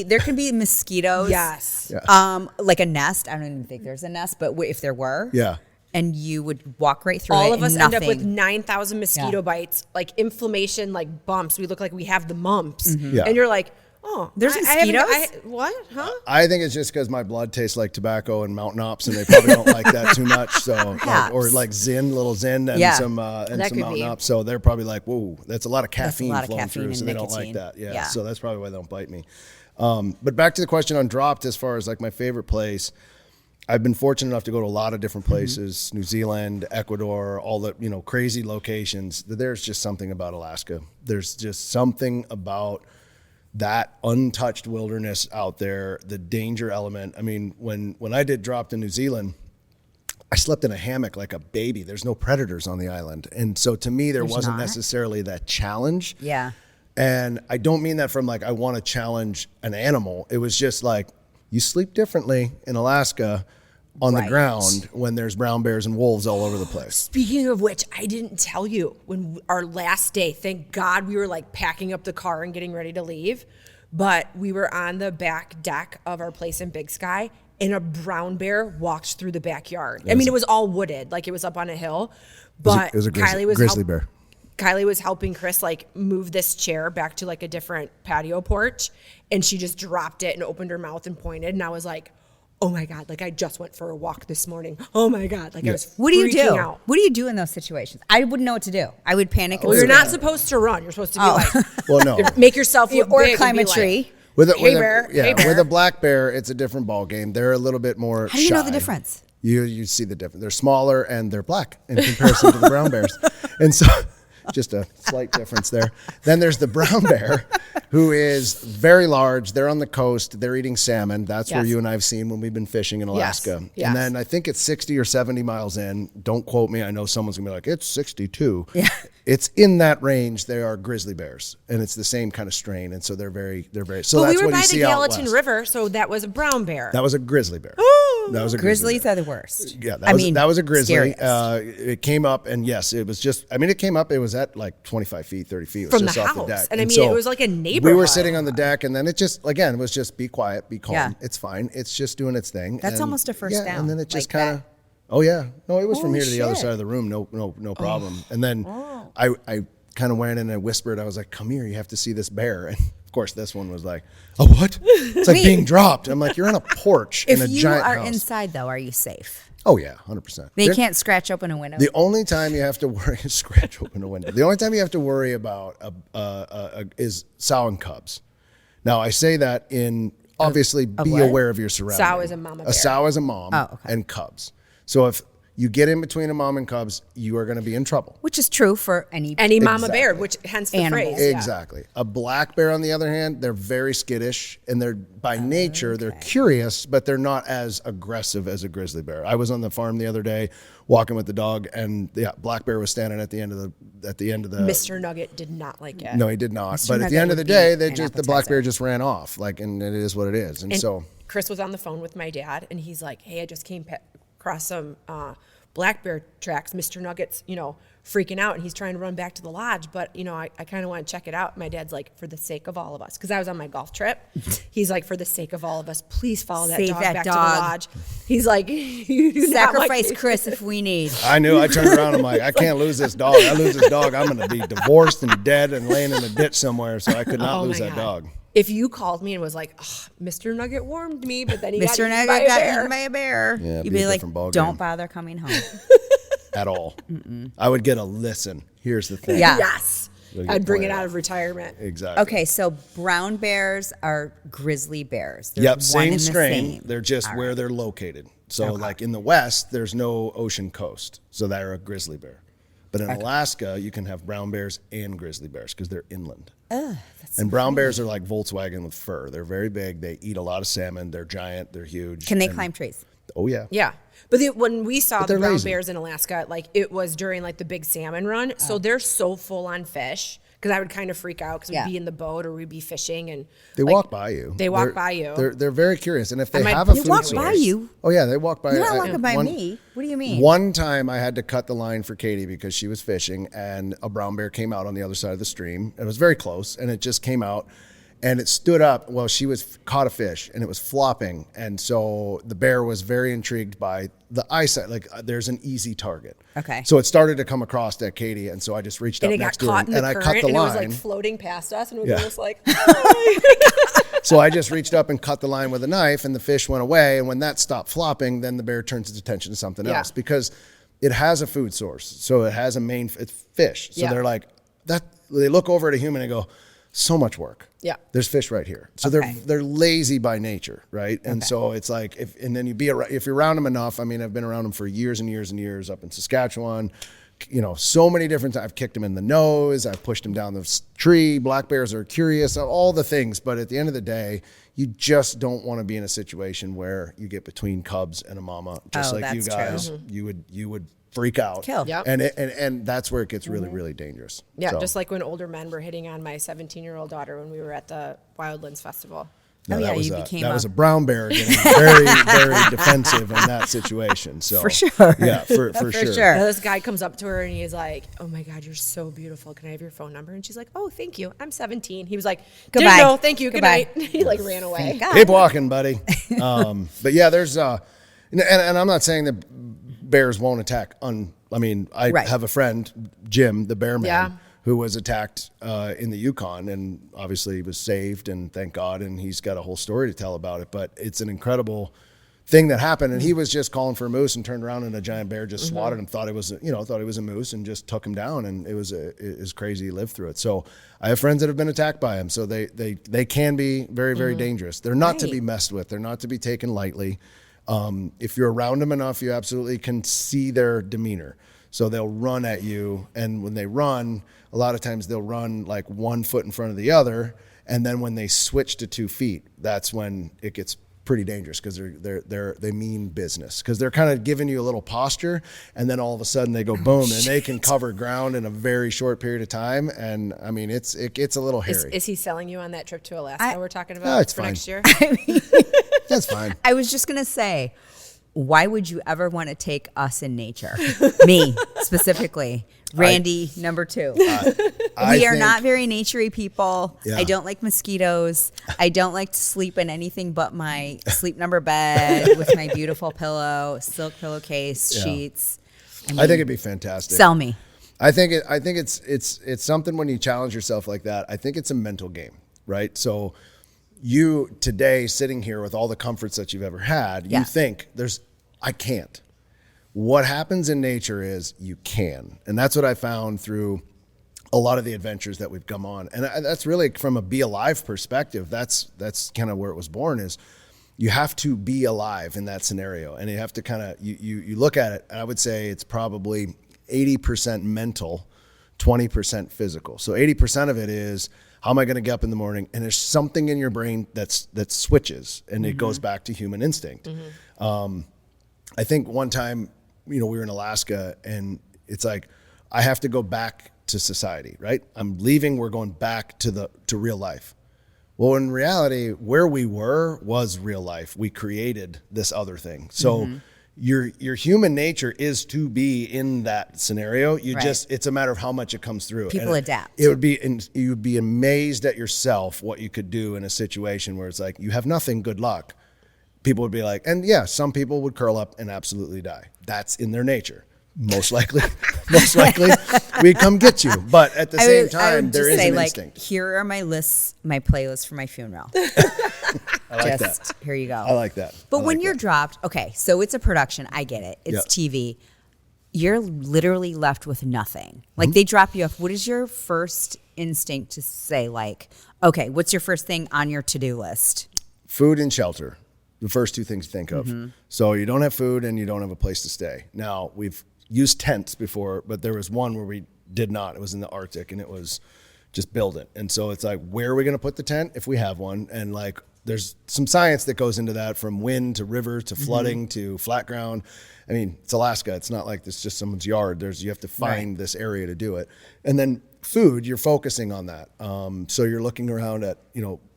there can be mosquitoes. Yes. Yeah. Like a nest. I don't even think there's a nest, but if there were, yeah. And you would walk right through it. All of us nothing. end up with 9,000 mosquito bites, like inflammation, like bumps. We look like we have the mumps. Mm-hmm. Yeah. And you're like, oh, there's mosquitoes? What? Huh? I think it's just because my blood tastes like tobacco and Mountain Ops, and they probably don't like that too much. So, or like little Zyn and some Mountain Ops. So they're probably like, whoa, that's a lot of caffeine flowing through, so they don't like that. Yeah. So that's probably why they don't bite me. But back to the question on Dropped, as far as like my favorite place. I've been fortunate enough to go to a lot of different places, New Zealand, Ecuador, all the, crazy locations. There's just something about Alaska. There's just something about that untouched wilderness out there, the danger element. I mean, when I did Dropped in New Zealand, I slept in a hammock like a baby. There's no predators on the island. And so to me, there wasn't necessarily that challenge. Yeah. And I don't mean that from like, I want to challenge an animal. It was just like, you sleep differently in Alaska on the ground when there's brown bears and wolves all over the place. Speaking of which, I didn't tell you when our last day, thank God we were like packing up the car and getting ready to leave, but we were on the back deck of our place in Big Sky and a brown bear walked through the backyard. I mean, it was all wooded, like it was up on a hill, but it was a grizzly bear. Kylie was helping Chris like move this chair back to like a different patio porch, and she just dropped it and opened her mouth and pointed, and I was like, oh my God, like I just went for a walk this morning. Oh my God, like I was What do you do? out. What do you do in those situations? I wouldn't know what to do. I would panic. Well, you're not supposed to run. You're supposed to be like, well, no, make yourself look or big climb a and be tree. Like, with bear. a black bear, it's a different ball game. They're a little bit more How do you know the difference? You see the difference. They're smaller and they're black in comparison to the brown bears. And so just a slight difference there. Then there's the brown bear, who is very large. They're on the coast. They're eating salmon. That's where you and I have seen when we've been fishing in Alaska. Yes. And then I think it's 60 or 70 miles in. Don't quote me. I know someone's going to be like, it's 62. Yeah. It's in that range. They are grizzly bears, and it's the same kind of strain. And so they're very. So but that's we were what you by see the out Gallatin west. River, so that was a brown bear. That was a grizzly bear. That was a Grizzlies are the worst. Yeah, that was a grizzly. Scariest. It came up, and yes, it was just. I mean, it came up. It was at like 25 feet, 30 feet. It was From just the off house. the deck. And I mean, it was like a neighborhood. We were sitting on the deck, and then it just again was just be quiet, be calm. Yeah. It's fine. It's just doing its thing. That's almost a first down, And then it just like kind of. Oh yeah, no, it was from Holy here to the other shit. side of the room. No problem. And then I kind of went in and I whispered. I was like, "Come here, you have to see this bear." And of course, this one was like, "Oh, what?" It's like being dropped. I'm like, "You're on a porch in a If you giant are house." inside, though, are you safe? Oh yeah, 100%. They can't scratch open a window. The only time you have to worry scratch open a window. The only time you have to worry about is sow and cubs. Now I say that in obviously be what? aware of your surroundings. Sow is a mama bear. A sow is a mom and cubs. So if you get in between a mom and cubs, you are going to be in trouble. Which is true for any mama bear, which hence the Animal. phrase. Exactly. A black bear, on the other hand, they're very skittish, and they're by nature they're curious, but they're not as aggressive as a grizzly bear. I was on the farm the other day walking with the dog, and black bear was standing at the end of the. Mr. Nugget did not like it. No, he did not. Mr. But at Nugget the end of would the day, be the an black bear appetizer. just ran off. Like, and it is what it is. And so Chris was on the phone with my dad, and he's like, "Hey, I just came across some black bear tracks. Mr. Nugget's, freaking out, and he's trying to run back to the lodge, but, I kind of want to check it out." My dad's like, "For the sake of all of us," because I was on my golf trip. He's like, "For the sake of all of us, please follow that Save dog that back dog. to the lodge." He's like, "You do not Sacrifice like Chris if we need. I knew. I turned around. I'm like, I can't lose this dog. I lose this dog, I'm going to be divorced and dead and laying in a ditch somewhere. So I could not Oh lose my that God. dog. If you called me and was like, Mr. Nugget warmed me, but then he got Mr. eaten by Nugget a got bear. eaten by a bear. Yeah, it'd You'd be be a like, different ball don't game. bother coming home. At all. I would get a listen. Here's the thing. Yeah. Yes. You'll I'd get bring it pointed out out. of retirement. Exactly. Okay, so brown bears are grizzly bears. They're Yep, one same and the strain. same. They're just All where right. they're located. So, like in the West, there's no ocean coast, so they're a grizzly bear. But in Alaska, you can have brown bears and grizzly bears because they're inland. And brown bears are like Volkswagen with fur. They're very big. They eat a lot of salmon. They're giant. They're huge. Can they climb trees? Oh, yeah. Yeah. But when we saw the brown lazy. bears in Alaska, like it was during like the big salmon run. So they're so full on fish. Because I would kind of freak out because we'd be in the boat or we'd be fishing and They walk by you. They walk by you. They're very curious. And if they might- have a They food walk source. by you? Oh, yeah. They walk by. You're not walking by me. What do you mean? One time I had to cut the line for Katie because she was fishing and a brown bear came out on the other side of the stream. It was very close and it just came out and it stood up while she caught a fish and it was flopping. And so the bear was very intrigued by the eyesight. Like there's an easy target. Okay. So it started to come across at Katie. And so I just reached and up it got next to her caught in and the I current cut the and it was line. like floating past us and we Yeah. were just like, So I just reached up and cut the line with a knife and the fish went away. And when that stopped flopping, then the bear turns its attention to something Yeah. else because it has a food source. So it has it's fish. So Yeah. they're like, they look over at a human and go, so much work. Yeah. There's fish right here. So Okay. they're lazy by nature, right? And so it's like, if you're around them enough, I mean, I've been around them for years and years and years up in Saskatchewan, so many different times. I've kicked them in the nose. I've pushed them down the tree. Black bears are curious, all the things. But at the end of the day, you just don't want to be in a situation where you get between cubs and a mama, just like you that's guys, true. you would freak out. Kill. Yep. And that's where it gets really, really dangerous. yeah, So, just like when older men were hitting on my 17-year-old daughter when we were at the Wildlands Festival. no, Oh, yeah, that was you a, became that a- was a brown bear getting very, very defensive in that situation. So For sure. Yeah, for For sure. sure. And this guy comes up to her and he's like, "Oh my God, you're so beautiful. Can I have your phone number?" And she's like, "Oh, thank you. I'm 17." He was like, Goodbye. "No, thank you. Goodbye. Good night." He like ran away. God. Keep walking, buddy. But yeah, there's and I'm not saying that bears won't attack. I Right. have a friend, Jim, the bear man, Yeah. who was attacked in the Yukon, and obviously he was saved, and thank God, and he's got a whole story to tell about it. But it's an incredible thing that happened, and he was just calling for a moose and turned around and a giant bear just swatted him. Thought it was a moose and just took him down, and it was crazy. He lived through it. So I have friends that have been attacked by him. So they can be very, very dangerous. They're not to be messed with. They're not to be taken lightly. If you're around them enough, you absolutely can see their demeanor. So they'll run at you, and when they run, a lot of times they'll run like 1 foot in front of the other, and then when they switch to 2 feet, that's when it gets pretty dangerous because they mean business because they're kind of giving you a little posture, and then all of a sudden they go boom, and they can cover ground in a very short period of time. And I mean, it gets a little hairy. Is he selling you on that trip to Alaska we're talking about it's for fine. next year? That's fine. I was just going to say, why would you ever want to take us in nature? Me, specifically. Randy, number 2. We are not very naturey people. Yeah. I don't like mosquitoes. I don't like to sleep in anything but my sleep number bed with my beautiful pillow, silk pillowcase, Yeah. sheets. I think it'd be fantastic. Sell me. I think it's something when you challenge yourself like that. I think it's a mental game, right? So you today sitting here with all the comforts that you've ever had, Yeah. you think I can't. What happens in nature is you can. And that's what I found through a lot of the adventures that we've come on. And that's really from a BeAlive perspective. That's kind of where it was born is you have to be alive in that scenario. And you have to kind of, you look at it, and I would say it's probably 80% mental, 20% physical. So 80% of it is, how am I going to get up in the morning? And there's something in your brain that switches, and it goes back to human instinct. I think one time, we were in Alaska, and it's like, I have to go back to society, right? I'm leaving. We're going back to real life. Well, in reality, where we were was real life. We created this other thing. So your human nature is to be in that scenario. It's a matter of how much it comes through. People And adapt. you would be amazed at yourself what you could do in a situation where it's like, you have nothing, good luck. People would be like, and yeah, some people would curl up and absolutely die. That's in their nature. Most likely, we come get you. But at the same time, there is an instinct. Here are my playlists for my funeral. I like that. Here you go. I like that. But I when like you're that. dropped, okay, so it's a production. I get it. It's TV. You're literally left with nothing. Like they drop you off. What is your first instinct to say? Like, okay, what's your first thing on your to-do list? Food and shelter. The first two things to think of. So you don't have food and you don't have a place to stay. Now, we've used tents before, but there was one where we did not. It was in the Arctic, and it was just build it. And so it's like, where are we going to put the tent if we have one? And like, there's some science that goes into that, from wind to river to flooding to flat ground. I mean, it's Alaska. It's not like it's just someone's yard. You have to find this area to do it. And then food, you're focusing on that. So you're looking around at,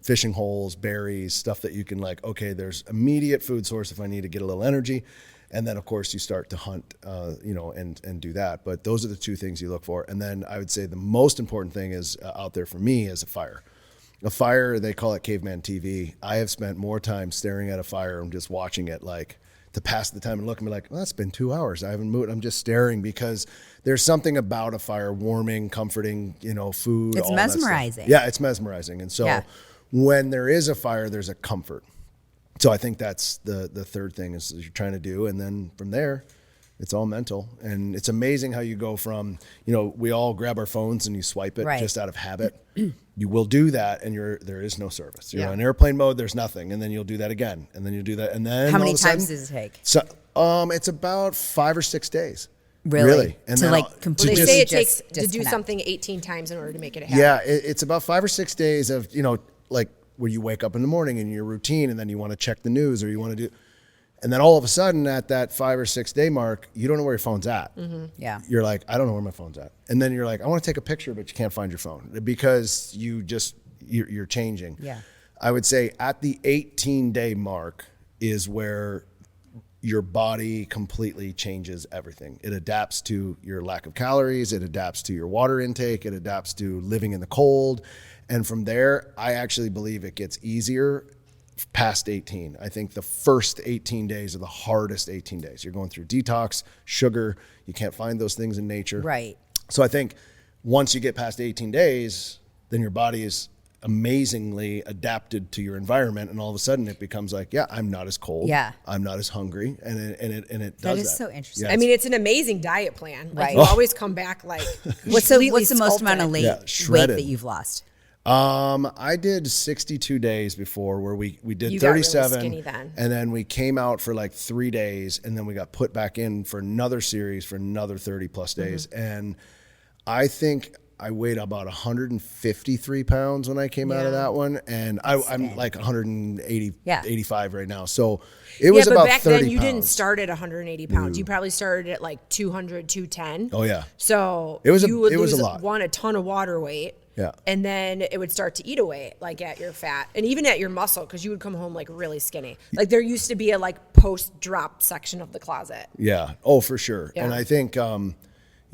fishing holes, berries, stuff that you can like, okay, there's immediate food source if I need to get a little energy. And then of course you start to hunt, and do that. But those are the two things you look for. And then I would say the most important thing is out there for me is a fire. A fire, they call it caveman TV. I have spent more time staring at a fire and just watching it, like, to pass the time and look and be like, well, it's been 2 hours. I haven't moved. I'm just staring, because there's something about a fire, warming, comforting, food. It's all mesmerizing. That stuff. Yeah, it's mesmerizing. And so when there is a fire, there's a comfort. So I think that's the third thing is you're trying to do. And then from there, it's all mental. And it's amazing how you go from, we all grab our phones and you swipe it just out of habit. You will do that, and there is no service. You're on airplane mode, there's nothing. And then you'll do that again. And then you'll do that. And then how many times does it take? So it's about 5 or 6 days. Really? And to then like completely They say it takes to do disconnect. something 18 times in order to make it a habit. Yeah, it's about 5 or 6 days of, like where you wake up in the morning and your routine, and then you want to check the news, or you want to do, and then all of a sudden at that 5 or 6 day mark, you don't know where your phone's at. Yeah. You're like, I don't know where my phone's at. And then you're like, I want to take a picture, but you can't find your phone because you're changing. Yeah. I would say at the 18-day mark is where your body completely changes everything. It adapts to your lack of calories. It adapts to your water intake. It adapts to living in the cold. And from there, I actually believe it gets easier past 18. I think the first 18 days are the hardest 18 days. You're going through detox, sugar. You can't find those things in nature. Right. So I think once you get past 18 days, then your body is amazingly adapted to your environment, and all of a sudden it becomes like, I'm not as cold. Yeah. I'm not as hungry, and it does that. That is so interesting. Yeah, I mean, it's an amazing diet plan. Like, Right. you always come back like What's the most amount of weight shredded. that you've lost? I did 62 days before, where we did You got really 37, skinny then. and then we came out for like 3 days, and then we got put back in for another series for another 30 plus days. And I think I weighed about 153 pounds when I came out of that one, and I'm like 180, 85 right now. So it was but about back 30 then you pounds. didn't start at 180 pounds. You probably started at like 200, 210. Oh yeah. So It was you would it was lose a lot. a ton of water weight. Yeah. And then it would start to eat away, like at your fat and even at your muscle, because you would come home like really skinny. Like there used to be a like post-drop section of the closet. Yeah. Oh, for sure. Yeah. And I think,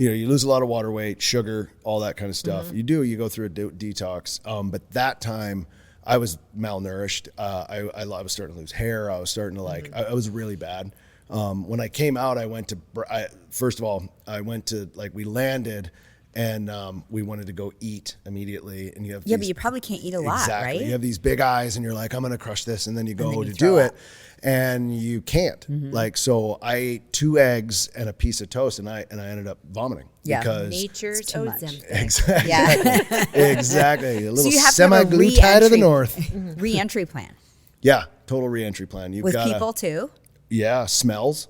you lose a lot of water weight, sugar, all that kind of stuff. You go through a detox. But that time I was malnourished. I was starting to lose hair. I was starting to I was really bad. When I came out, I went to, first of all, we landed, and we wanted to go eat immediately. And you have But you probably can't eat a lot, right? You have these big eyes, and you're like, I'm going to crush this. And then you go then to you do throw it, up. and you can't. So I ate 2 eggs and a piece of toast, and I ended up vomiting. Yeah. Because Nature's too much. Ozempic. exactly. Yeah. Exactly. A little you have to have a semi-glutide of the re-entry- north. Re-entry plan Yeah. Total re-entry plan. You've with got people too. Yeah. Smells.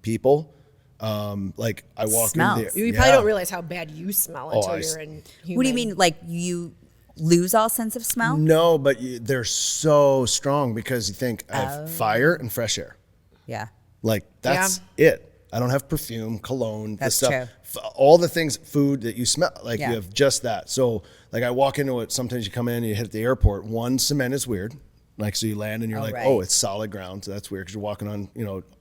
People. Like I walk Smells. in there. You probably don't realize how bad you smell until you're in human. What do you mean? Like you lose all sense of smell? No, but they're so strong because you think I have fire and fresh air. Yeah. Like that's it. I don't have perfume, cologne, That's the true. stuff, all the things, food that you smell. Like Yeah. you have just that. So like I walk into it. Sometimes you come in, you hit the airport. One, cement is weird. Like so you land and you're like, right. oh, it's solid ground. So that's weird because you're walking on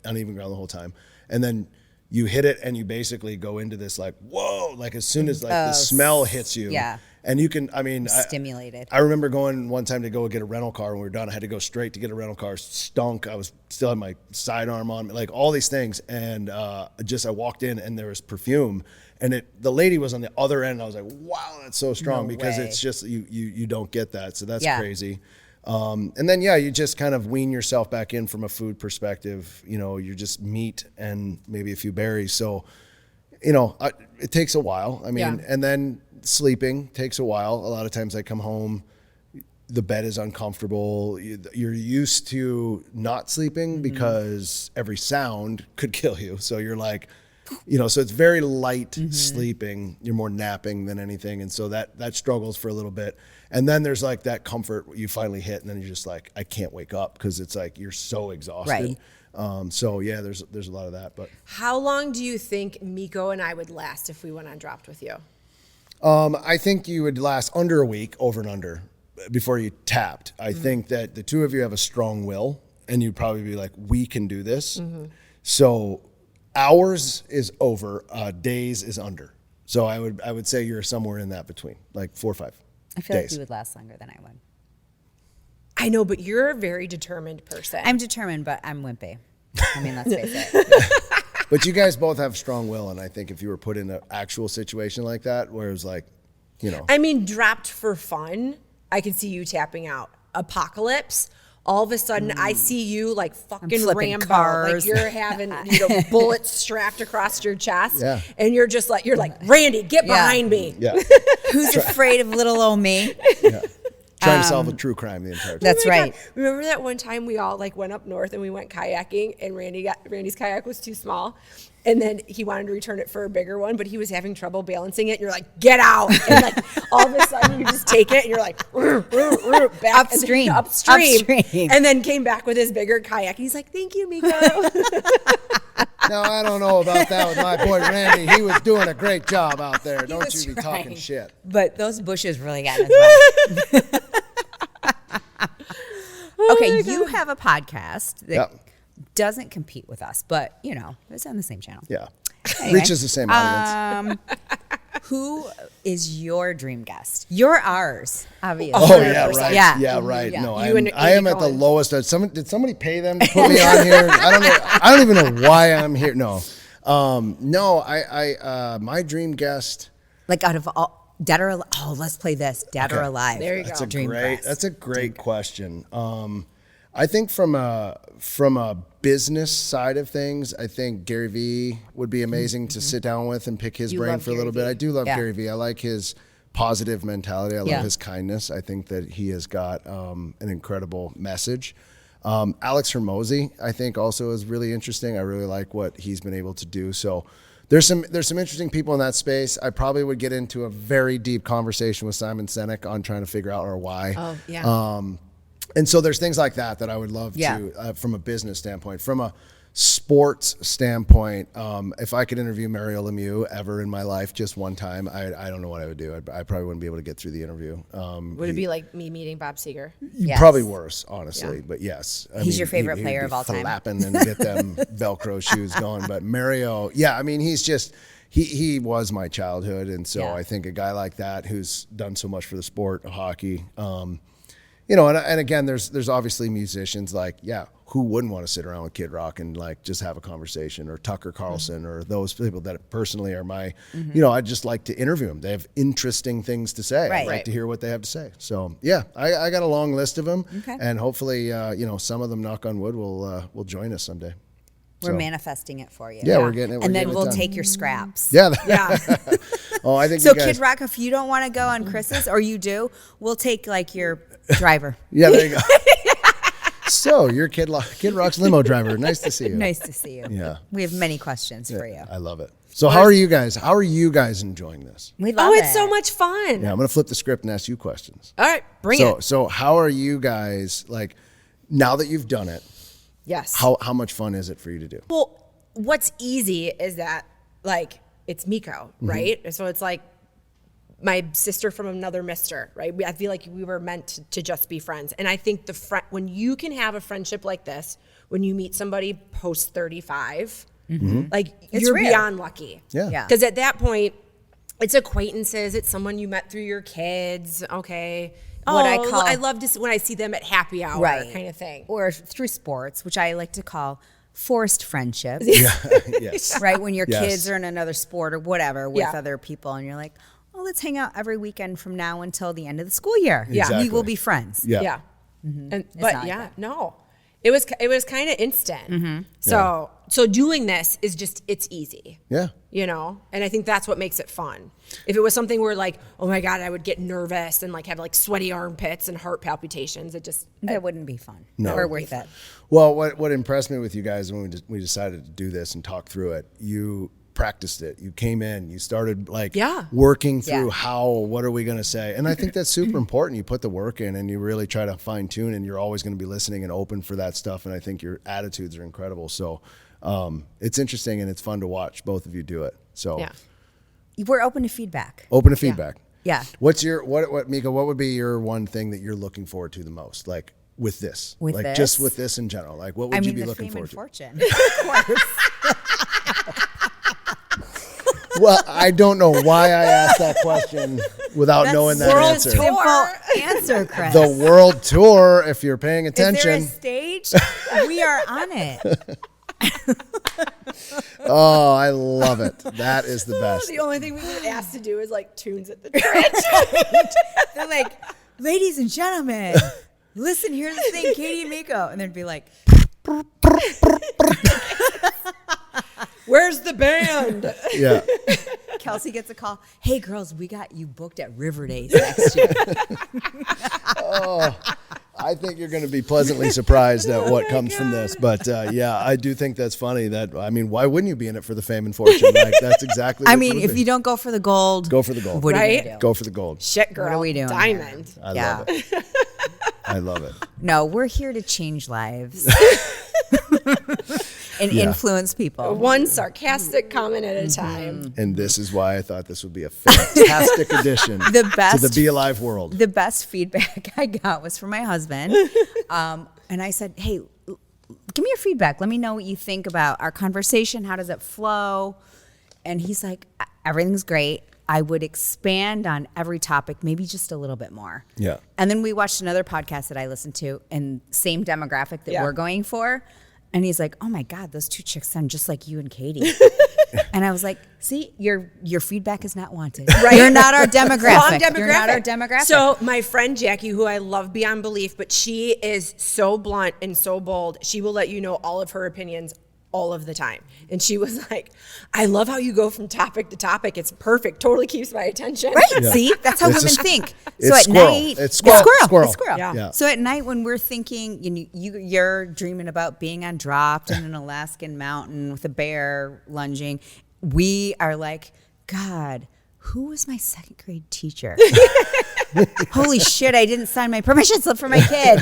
uneven ground the whole time. And then you hit it and you basically go into this like whoa. Like as soon as the smell hits you. Yeah. And you can, Stimulated. I remember going one time to go get a rental car. When we were done, I had to go straight to get a rental car. Stunk. I was still had my sidearm on, like all these things. And I walked in and there was perfume. And the lady was on the other end. I was like, wow, that's so strong because way. it's just, you don't get that. So that's Yeah. crazy. And then, you just kind of wean yourself back in from a food perspective. You're just meat and maybe a few berries. So, it takes a while. I mean, and then sleeping takes a while. A lot of times I come home, the bed is uncomfortable. You're used to not sleeping because every sound could kill you. So you're like, so it's very light sleeping. You're more napping than anything. And so that struggles for a little bit. And then there's like that comfort you finally hit, and then you're just like, I can't wake up because it's like you're so exhausted. Right. So yeah, there's a lot of that. But How long do you think Meko and I would last if we went on Dropped with you? I think you would last under a week, over and under, before you tapped. I think that the two of you have a strong will, and you'd probably be like, we can do this. So hours is over, days is under. So I would say you're somewhere in that between, like 4 or 5 I feel days. like you would last longer than I would. I know, but you're a very determined person. I'm determined, but I'm wimpy. I mean, let's face it. But you guys both have strong will, and I think if you were put in an actual situation like that, where it was like, I mean, Dropped for fun, I could see you tapping out. Apocalypse, all of a sudden I see you like fucking flipping Rambo. cars. Like you're having bullets strapped across your chest. Yeah. And you're like, Randy, get behind me. yeah, Who's afraid of little old me? trying to solve a true crime the entire time. That's Oh my right. God. Remember that one time we all like went up north and we went kayaking, and Randy's kayak was too small, and then he wanted to return it for a bigger one, but he was having trouble balancing it. And you're like, get out! And like all of a sudden you just take it and you're like back Upstream. upstream, and then came back with his bigger kayak. And he's like, thank you, Meko. Now, I don't know about that with my boy Randy. He was doing a great job out there. Don't was you be talking trying. shit. But those bushes really got us well. Okay, you have a podcast that Yep. doesn't compete with us, but it's on the same channel. Yeah. Anyway, Reaches the same audience. Who is your dream guest? You're ours, obviously. Oh, yeah, right. Yeah. Yeah, right. Yeah. No, You and I am Amy at the Cohen. lowest. Did somebody pay them to put me on here? I don't know. I don't even know why I'm here. No. My dream guest. Like out of all dead or alive. Oh, let's play this. Dead or Okay. alive. There you That's go. Dream guest. That's a great question. I think from a business side of things, I think Gary Vee would be amazing to sit down with and pick his You brain love for a little Gary bit. Vee. I do love Yeah. Gary Vee. I like his positive mentality. I love Yeah. his kindness. I think that he has got an incredible message. Alex Hormozy, I think, also is really interesting. I really like what he's been able to do. So there's some interesting people in that space. I probably would get into a very deep conversation with Simon Sinek on trying to figure out our why. Oh, yeah. And so there's things like that I would love Yeah. to, from a business standpoint. From a sports standpoint, if I could interview Mario Lemieux ever in my life just one time, I don't know what I would do. I probably wouldn't be able to get through the interview. Would it be like me meeting Bob Seger? Yes. Probably worse, honestly. Yeah. But yes. He's your favorite he'd player be of all time. Flapping and get them Velcro shoes going. But Mario, yeah, I mean, he's just, he was my childhood. And so Yeah. I think a guy like that who's done so much for the sport of hockey, and again, there's obviously musicians who wouldn't want to sit around with Kid Rock and like just have a conversation, or Tucker Carlson, or those people that personally are my, I'd just like to interview them. They have interesting things to say. Right. I'd like to hear what they have to say. So yeah, I got a long list of them, Okay. and hopefully, some of them, knock on wood, will join us someday. We're So, manifesting it for you. Yeah, we're getting it. And then getting it we'll done. take your scraps. Yeah. Yeah. Oh, I think So you guys. Kid Rock, if you don't want to go on Chris's, or you do, we'll take like your driver. Yeah, there you go. So you're Kid Rock's limo driver. Nice to see you. Nice to see you. Yeah. We have many questions for you. I love it. So how are you guys? How are you guys enjoying this? We love Oh, it. it's so much fun. Yeah, I'm gonna flip the script and ask you questions. All right, bring it. So how are you guys, like, now that you've done it? Yes. How much fun is it for you to do? Well, what's easy is that, like, it's Meko, right? So it's like my sister from another mister, right? I feel like we were meant to just be friends. And I think when you can have a friendship like this, when you meet somebody post 35, like, It's you're rare. beyond lucky. Yeah. Yeah. Because at that point, it's acquaintances, it's someone you met through your kids, okay. What I call- I love to when I see them at happy hour, Right. kind of thing. Or through sports, which I like to call forced friendships. Yes. Right? When your Yes. kids are in another sport or whatever with Yeah. other people, and you're like, oh, let's hang out every weekend from now until the end of the school year. Yeah. Exactly. We will be friends. Yeah. Yeah. And, not but like yeah, that. no, it was kind of instant. So doing this is just, it's easy, Yeah. and I think that's what makes it fun. If it was something where like, oh my God, I would get nervous and like have like sweaty armpits and heart palpitations, That wouldn't be fun. No. Or worth it. Well, what impressed me with you guys when we decided to do this and talk through it, you practiced it. You came in, you started like Yeah. working through what are we going to say? And I think that's super important. You put the work in and you really try to fine tune, and you're always going to be listening and open for that stuff. And I think your attitudes are incredible. So it's interesting and it's fun to watch both of you do it. So We're open to feedback. open to feedback. Yeah. What's your, what Meko, what would be your one thing that you're looking forward to the most? Like with this, With like this? just with this in general, like what would you be looking forward to? Fortune. Of course. Well, I don't know why I asked that question without knowing that world answer. Simple answer, Chris. The world tour, if you're paying Is there a attention. stage? We are on it. Oh, I love it. That is the best. The only thing we get asked to do is like tunes at the church. They're like, ladies and gentlemen, listen, here's the thing, Katie and Meko. And they'd be like, Where's the band? Yeah. Kelsey gets a call. Hey, girls, we got you booked at River Days next year. I think you're going to be pleasantly surprised at what comes from this. But yeah, I do think that's funny. That, I mean, why wouldn't you be in it for the fame and fortune? Like, that's exactly what I it mean, would if be. you don't go for the gold, Go for the gold. what are you Right? going to do? Go for the gold. Shit, girl. What are we doing here? Diamond. I Yeah. love it. I love it. No, we're here to change lives and Yeah. influence people. One sarcastic comment at a time. And this is why I thought this would be a fantastic addition The to best the BeAlive world. The best feedback I got was from my husband. And I said, hey, give me your feedback. Let me know what you think about our conversation. How does it flow? And he's like, everything's great. I would expand on every topic, maybe just a little bit more. Yeah. And then we watched another podcast that I listened to, and same demographic that Yeah. we're going for. And he's like, oh my God, those two chicks sound just like you and Katie. And I was like, see, your feedback is not wanted. Right? You're not our demographic. Wrong demographic. You're not our demographic. So my friend Jackie, who I love beyond belief, but she is so blunt and so bold. She will let you know all of her opinions all of the time. And she was like, I love how you go from topic to topic. It's perfect. Totally keeps my attention. Right. Yeah. See, that's how It's women a- think. it's So at squirrel. night, It's squirrel. Squirrel. It's squirrel. Yeah. Yeah. So at night when we're thinking, you're dreaming about being undropped in an Alaskan mountain with a bear lunging, we are like, God, who was my second grade teacher? Holy shit, I didn't sign my permission slip for my kid.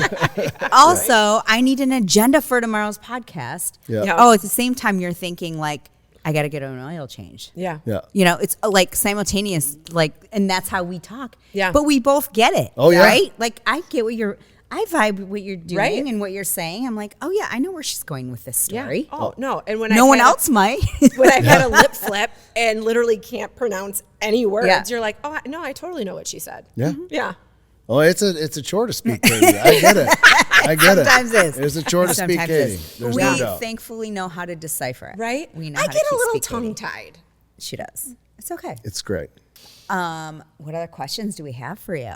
Also, I need an agenda for tomorrow's podcast. Yeah. Yeah. Oh, at the same time, you're thinking like, I got to get an oil change. Yeah. Yeah. You know, it's like simultaneous, like, and that's how we talk. Yeah. But we both get it. Oh, yeah. Right? Like, I get I vibe with what you're doing Right. and what you're saying. I'm like, oh, yeah, I know where she's going with this Yeah. story. Oh, no. And when No I've one had a- else might. when I've had a lip flip and literally can't pronounce any words, Yeah. you're like, oh, no, I totally know what she said. Yeah. Yeah. Oh, it's a chore to speak, Katie. I get it. I get it. Sometimes it is. It's a chore to speak, Sometimes Katie. it is. There's We no doubt. thankfully know how to decipher it. Right? We know I how to get a keep little speaking. tongue-tied. She does. It's okay. It's great. What other questions do we have for you?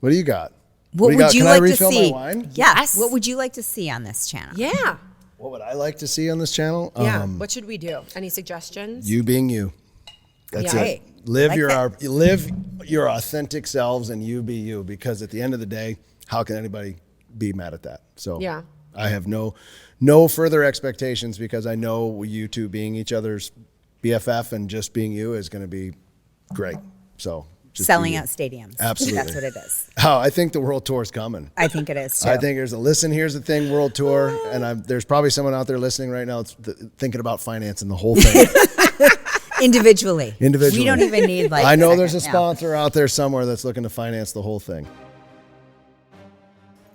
What do you got? What do would got? you Can I like to refill see? my wine? Yes. What would you like to see on this channel? Yeah. What would I like to see on this channel? Yeah. What should we do? Any suggestions? You being you. That's Yeah. it. Live Like that. live your authentic selves and you be you, because at the end of the day, how can anybody be mad at that? So Yeah. I have no further expectations, because I know you two being each other's BFF and just being you is going to be great. So just Selling be you. out stadiums. Absolutely. That's what it is. Oh, I think the world tour is coming. I think it is too. I think there's a listen, here's the thing world tour, and there's probably someone out there listening right now that's thinking about financing the whole thing. Individually. Individually. We don't even need like. I know there's a second, yeah. sponsor out there somewhere that's looking to finance the whole thing.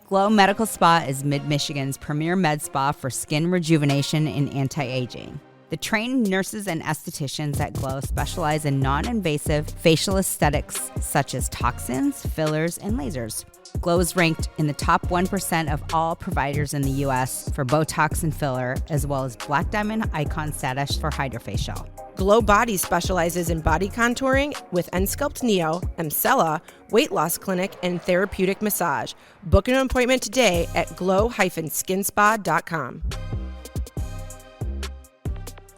Glow Medical Spa is Mid-Michigan's premier med spa for skin rejuvenation and anti-aging. The trained nurses and estheticians at Glow specialize in non-invasive facial aesthetics such as toxins, fillers, and lasers. Glow is ranked in the top 1% of all providers in the U.S. for Botox and filler, as well as Black Diamond Icon status for Hydrofacial. Glow Body specializes in body contouring with Ensculpt Neo, Emcella, weight loss clinic, and therapeutic massage. Book an appointment today at glow-skinspa.com.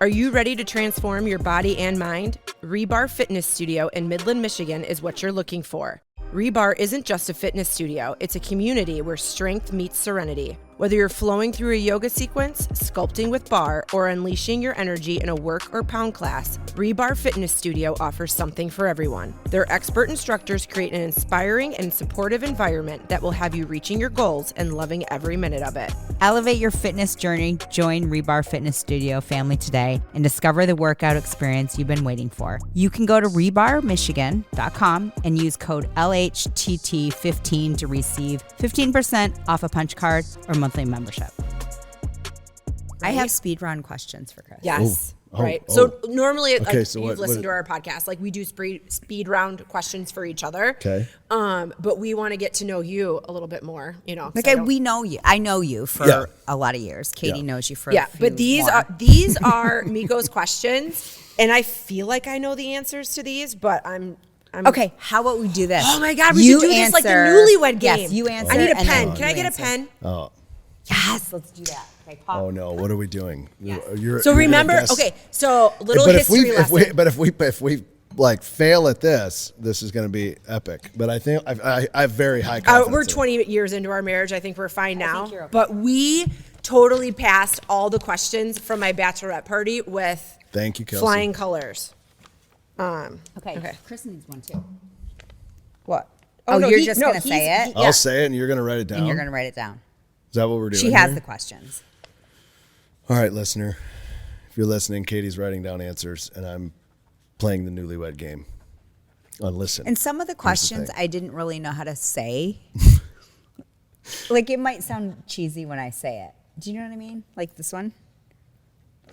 Are you ready to transform your body and mind? Rebar Fitness Studio in Midland, Michigan is what you're looking for. Rebar isn't just a fitness studio, it's a community where strength meets serenity. Whether you're flowing through a yoga sequence, sculpting with barre, or unleashing your energy in a work or pound class, Rebar Fitness Studio offers something for everyone. Their expert instructors create an inspiring and supportive environment that will have you reaching your goals and loving every minute of it. Elevate your fitness journey. Join Rebar Fitness Studio family today and discover the workout experience you've been waiting for. You can go to rebarmichigan.com and use code LHTT15 to receive 15% off a punch card or monthly membership. I have speed round questions for Chris. Yes. Oh, right. oh. So normally, Okay, like, so you've what listened to our podcast, like we do speed round questions for each other. Okay. But we want to get to know you a little bit more, you know. Like we know you. I know you for a lot of years. Katie knows you for a few but these more. are Meko's questions, and I feel like I know the answers to these, but I'm Okay, how about we do this? Oh my God, we should do this like the newlywed game. Yes, you answer. I need a and pen. then Can I you get answer. a pen? Oh. Yes, let's do that. Okay, pop. Oh no! What are we doing? Yes. So remember, okay. So little but history lesson. if we like fail at this is going to be epic. But I think I have very high confidence. We're in it. 20 years into our marriage. I think we're fine now. you're okay. But we totally passed all the questions from my bachelorette party with Thank you, Kelsey. flying colors. Okay, Chris needs one too. What? Oh, you're just going to say it? I'll say it, and you're going to write it down. And you're going to write it down. Is that what we're doing? She has here? the questions. All right, listener. If you're listening, Katie's writing down answers, and I'm playing the newlywed game. Listen. And some of the questions thing. I didn't really know how to say. Like it might sound cheesy when I say it. Do you know what I mean? Like this one?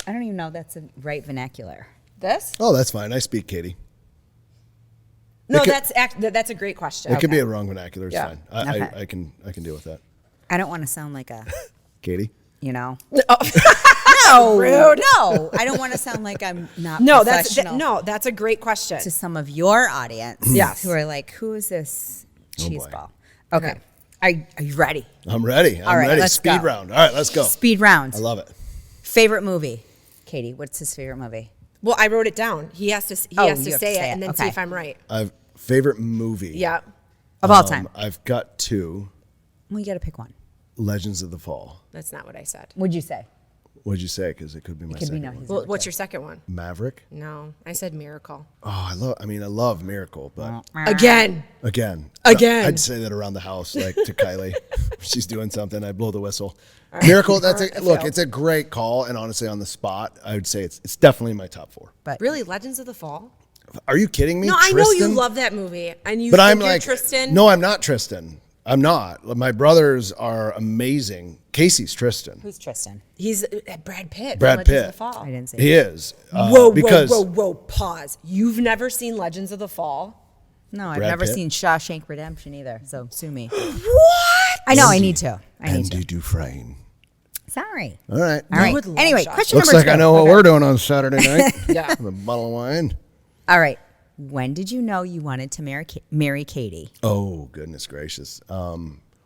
I don't even know if that's the right vernacular. This? Oh, that's fine. I speak Katie. No, could- that's a great question. It could be a wrong vernacular. It's Yeah. fine. Okay. I can deal with that. I don't want to sound like a, Katie? you know. No, rude. No, I don't want to sound like I'm not No, professional that's a great question. to some of your audience. Yes. Who are like, who is this cheese boy. ball? Okay. Are you ready? I'm ready. I'm All right, ready. let's Speed go. round. All right, let's go. Speed round. I love it. Favorite movie? Katie, what's his favorite movie? Well, I wrote it down. He has to say you it have to and say then it. see Okay. if I'm right. I've favorite movie. Yeah. Of all time. I've got two. Well, you got to pick one. Legends of the Fall. That's not what I said. What'd you say? What'd you say? Because it could be my Could be second no. one. He's Well, never what's said. your second one? Maverick. No, I said Miracle. Oh, I love Miracle, but Again. again, I'd say that around the house, like to Kylie. If she's doing something, I blow the whistle. Miracle. That's look. It's a great call, and honestly, on the spot, I would say it's definitely in my top four. But Really, Legends of the Fall? Are you kidding me? No, I know you Tristan? love that movie, and you But think I'm you're like Tristan. No, I'm not Tristan. I'm not. My brothers are amazing. Casey's Tristan. who's Tristan? He's Brad Pitt. Brad from Legends of Pitt. the Fall. I didn't say He is. Whoa, whoa! Pause. You've never seen Legends of the Fall? No, I've Brad never Pitt? seen Shawshank Redemption either. So sue me. What? I know. I need to. Andy Dufresne. Sorry. All right. All right. would love Anyway, Shawshank. question Looks number like two. I know what we're doing on Saturday night. Yeah. With a bottle of wine. All right. When did you know you wanted to marry Katie? Oh, goodness gracious.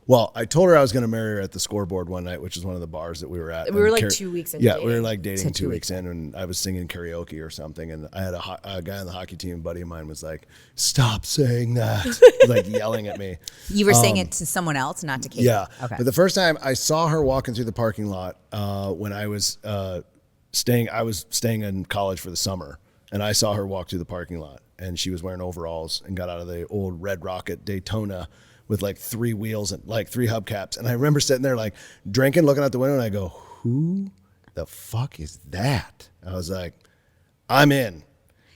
Well, I told her I was going to marry her at the Scoreboard one night, which is one of the bars that we were at. We were And like 2 weeks into Yeah, we were dating. like dating So 2 2 weeks in, and I was singing karaoke or something, and I had a guy on the hockey team, a buddy of mine, was like, "Stop saying that!" like yelling at me. You were saying it to someone else, not to Katie. Yeah. Okay. But the first time I saw her walking through the parking lot when I was staying in college for the summer, and I saw her walk through the parking lot, and she was wearing overalls and got out of the old Red Rocket Daytona with like 3 wheels and like 3 hubcaps. And I remember sitting there like drinking, looking out the window, and I go, "Who the fuck is that?" I was like, "I'm in."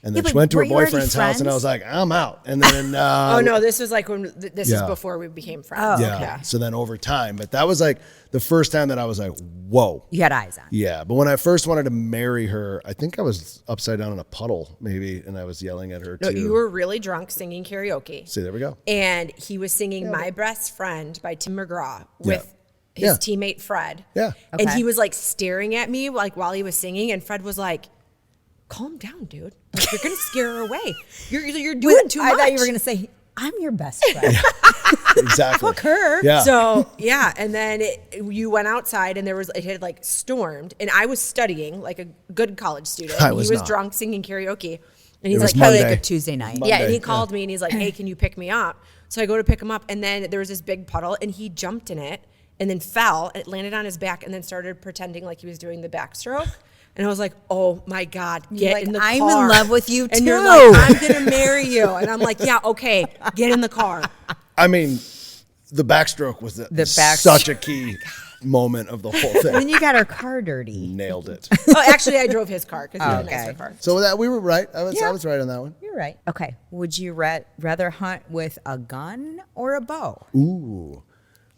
And then Yeah, she but went to were her you already boyfriend's house, and I friends? was like, "I'm out." And then Oh no, this was like when this Yeah. is before we became friends. yeah. So then over time, but that was like the first time that I was like, "Whoa." You had eyes on. Yeah, but when I first wanted to marry her, I think I was upside down in a puddle, maybe, and I was yelling at her No, too. you were really drunk singing karaoke. See, there we go. And he was singing My Best Friend by Tim McGraw with his Yeah. teammate Fred. Yeah. And Okay. he was like staring at me like while he was singing, and Fred was like, "Calm down, dude. Like, you're gonna scare her away. You're doing too much." I thought you were going to say, I'm your best friend. Exactly. Fuck her. Yeah. So yeah, and then you went outside, and it had like stormed, and I was studying like a good college student. I was he was not. drunk singing karaoke, and he's was like, Probably Monday. like a Tuesday night. yeah, and Monday, he called me, and he's like, "Hey, can you pick me up?" So I go to pick him up, and then there was this big puddle, and he jumped in it and then fell. It landed on his back and then started pretending like he was doing the backstroke. And I was like, oh my God, get in the car. I'm in love with you too. And you're like, I'm going to marry you. And I'm like, yeah, okay, get in the car. I mean, the backstroke was such a key moment of the whole thing. When you got her car dirty. Nailed it. Oh, actually, I drove his car because he had a nicer car. So that we were right. I was right on that one. You're right. Okay. Would you rather hunt with a gun or a bow? Ooh,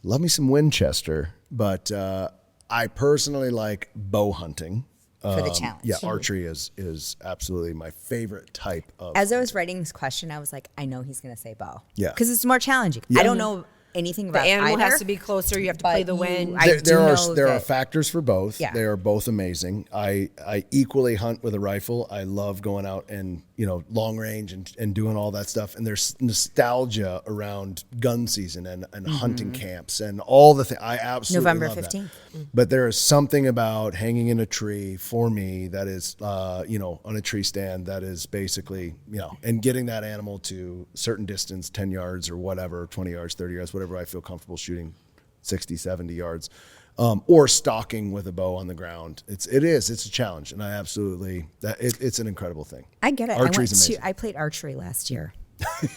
love me some Winchester, but I personally like bow hunting. For the challenge. Yeah, archery is absolutely my favorite type of. As I was writing this question, I was like, I know he's going to say bow. Yeah. Because it's more challenging. Yeah. I don't know anything about The animal either, has to be closer. You have to play the wind. There are factors for both. Yeah. They are both amazing. I equally hunt with a rifle. I love going out and long range and doing all that stuff. And there's nostalgia around gun season and hunting camps and all the things. I absolutely November love 15th. that. But there is something about hanging in a tree for me that is on a tree stand that is basically and getting that animal to a certain distance, 10 yards or whatever, 20 yards, 30 yards, whatever I feel comfortable shooting, 60, 70 yards, or stalking with a bow on the ground. It's a challenge, and I absolutely it's an incredible thing. I get it. Archery's amazing. I played archery last year.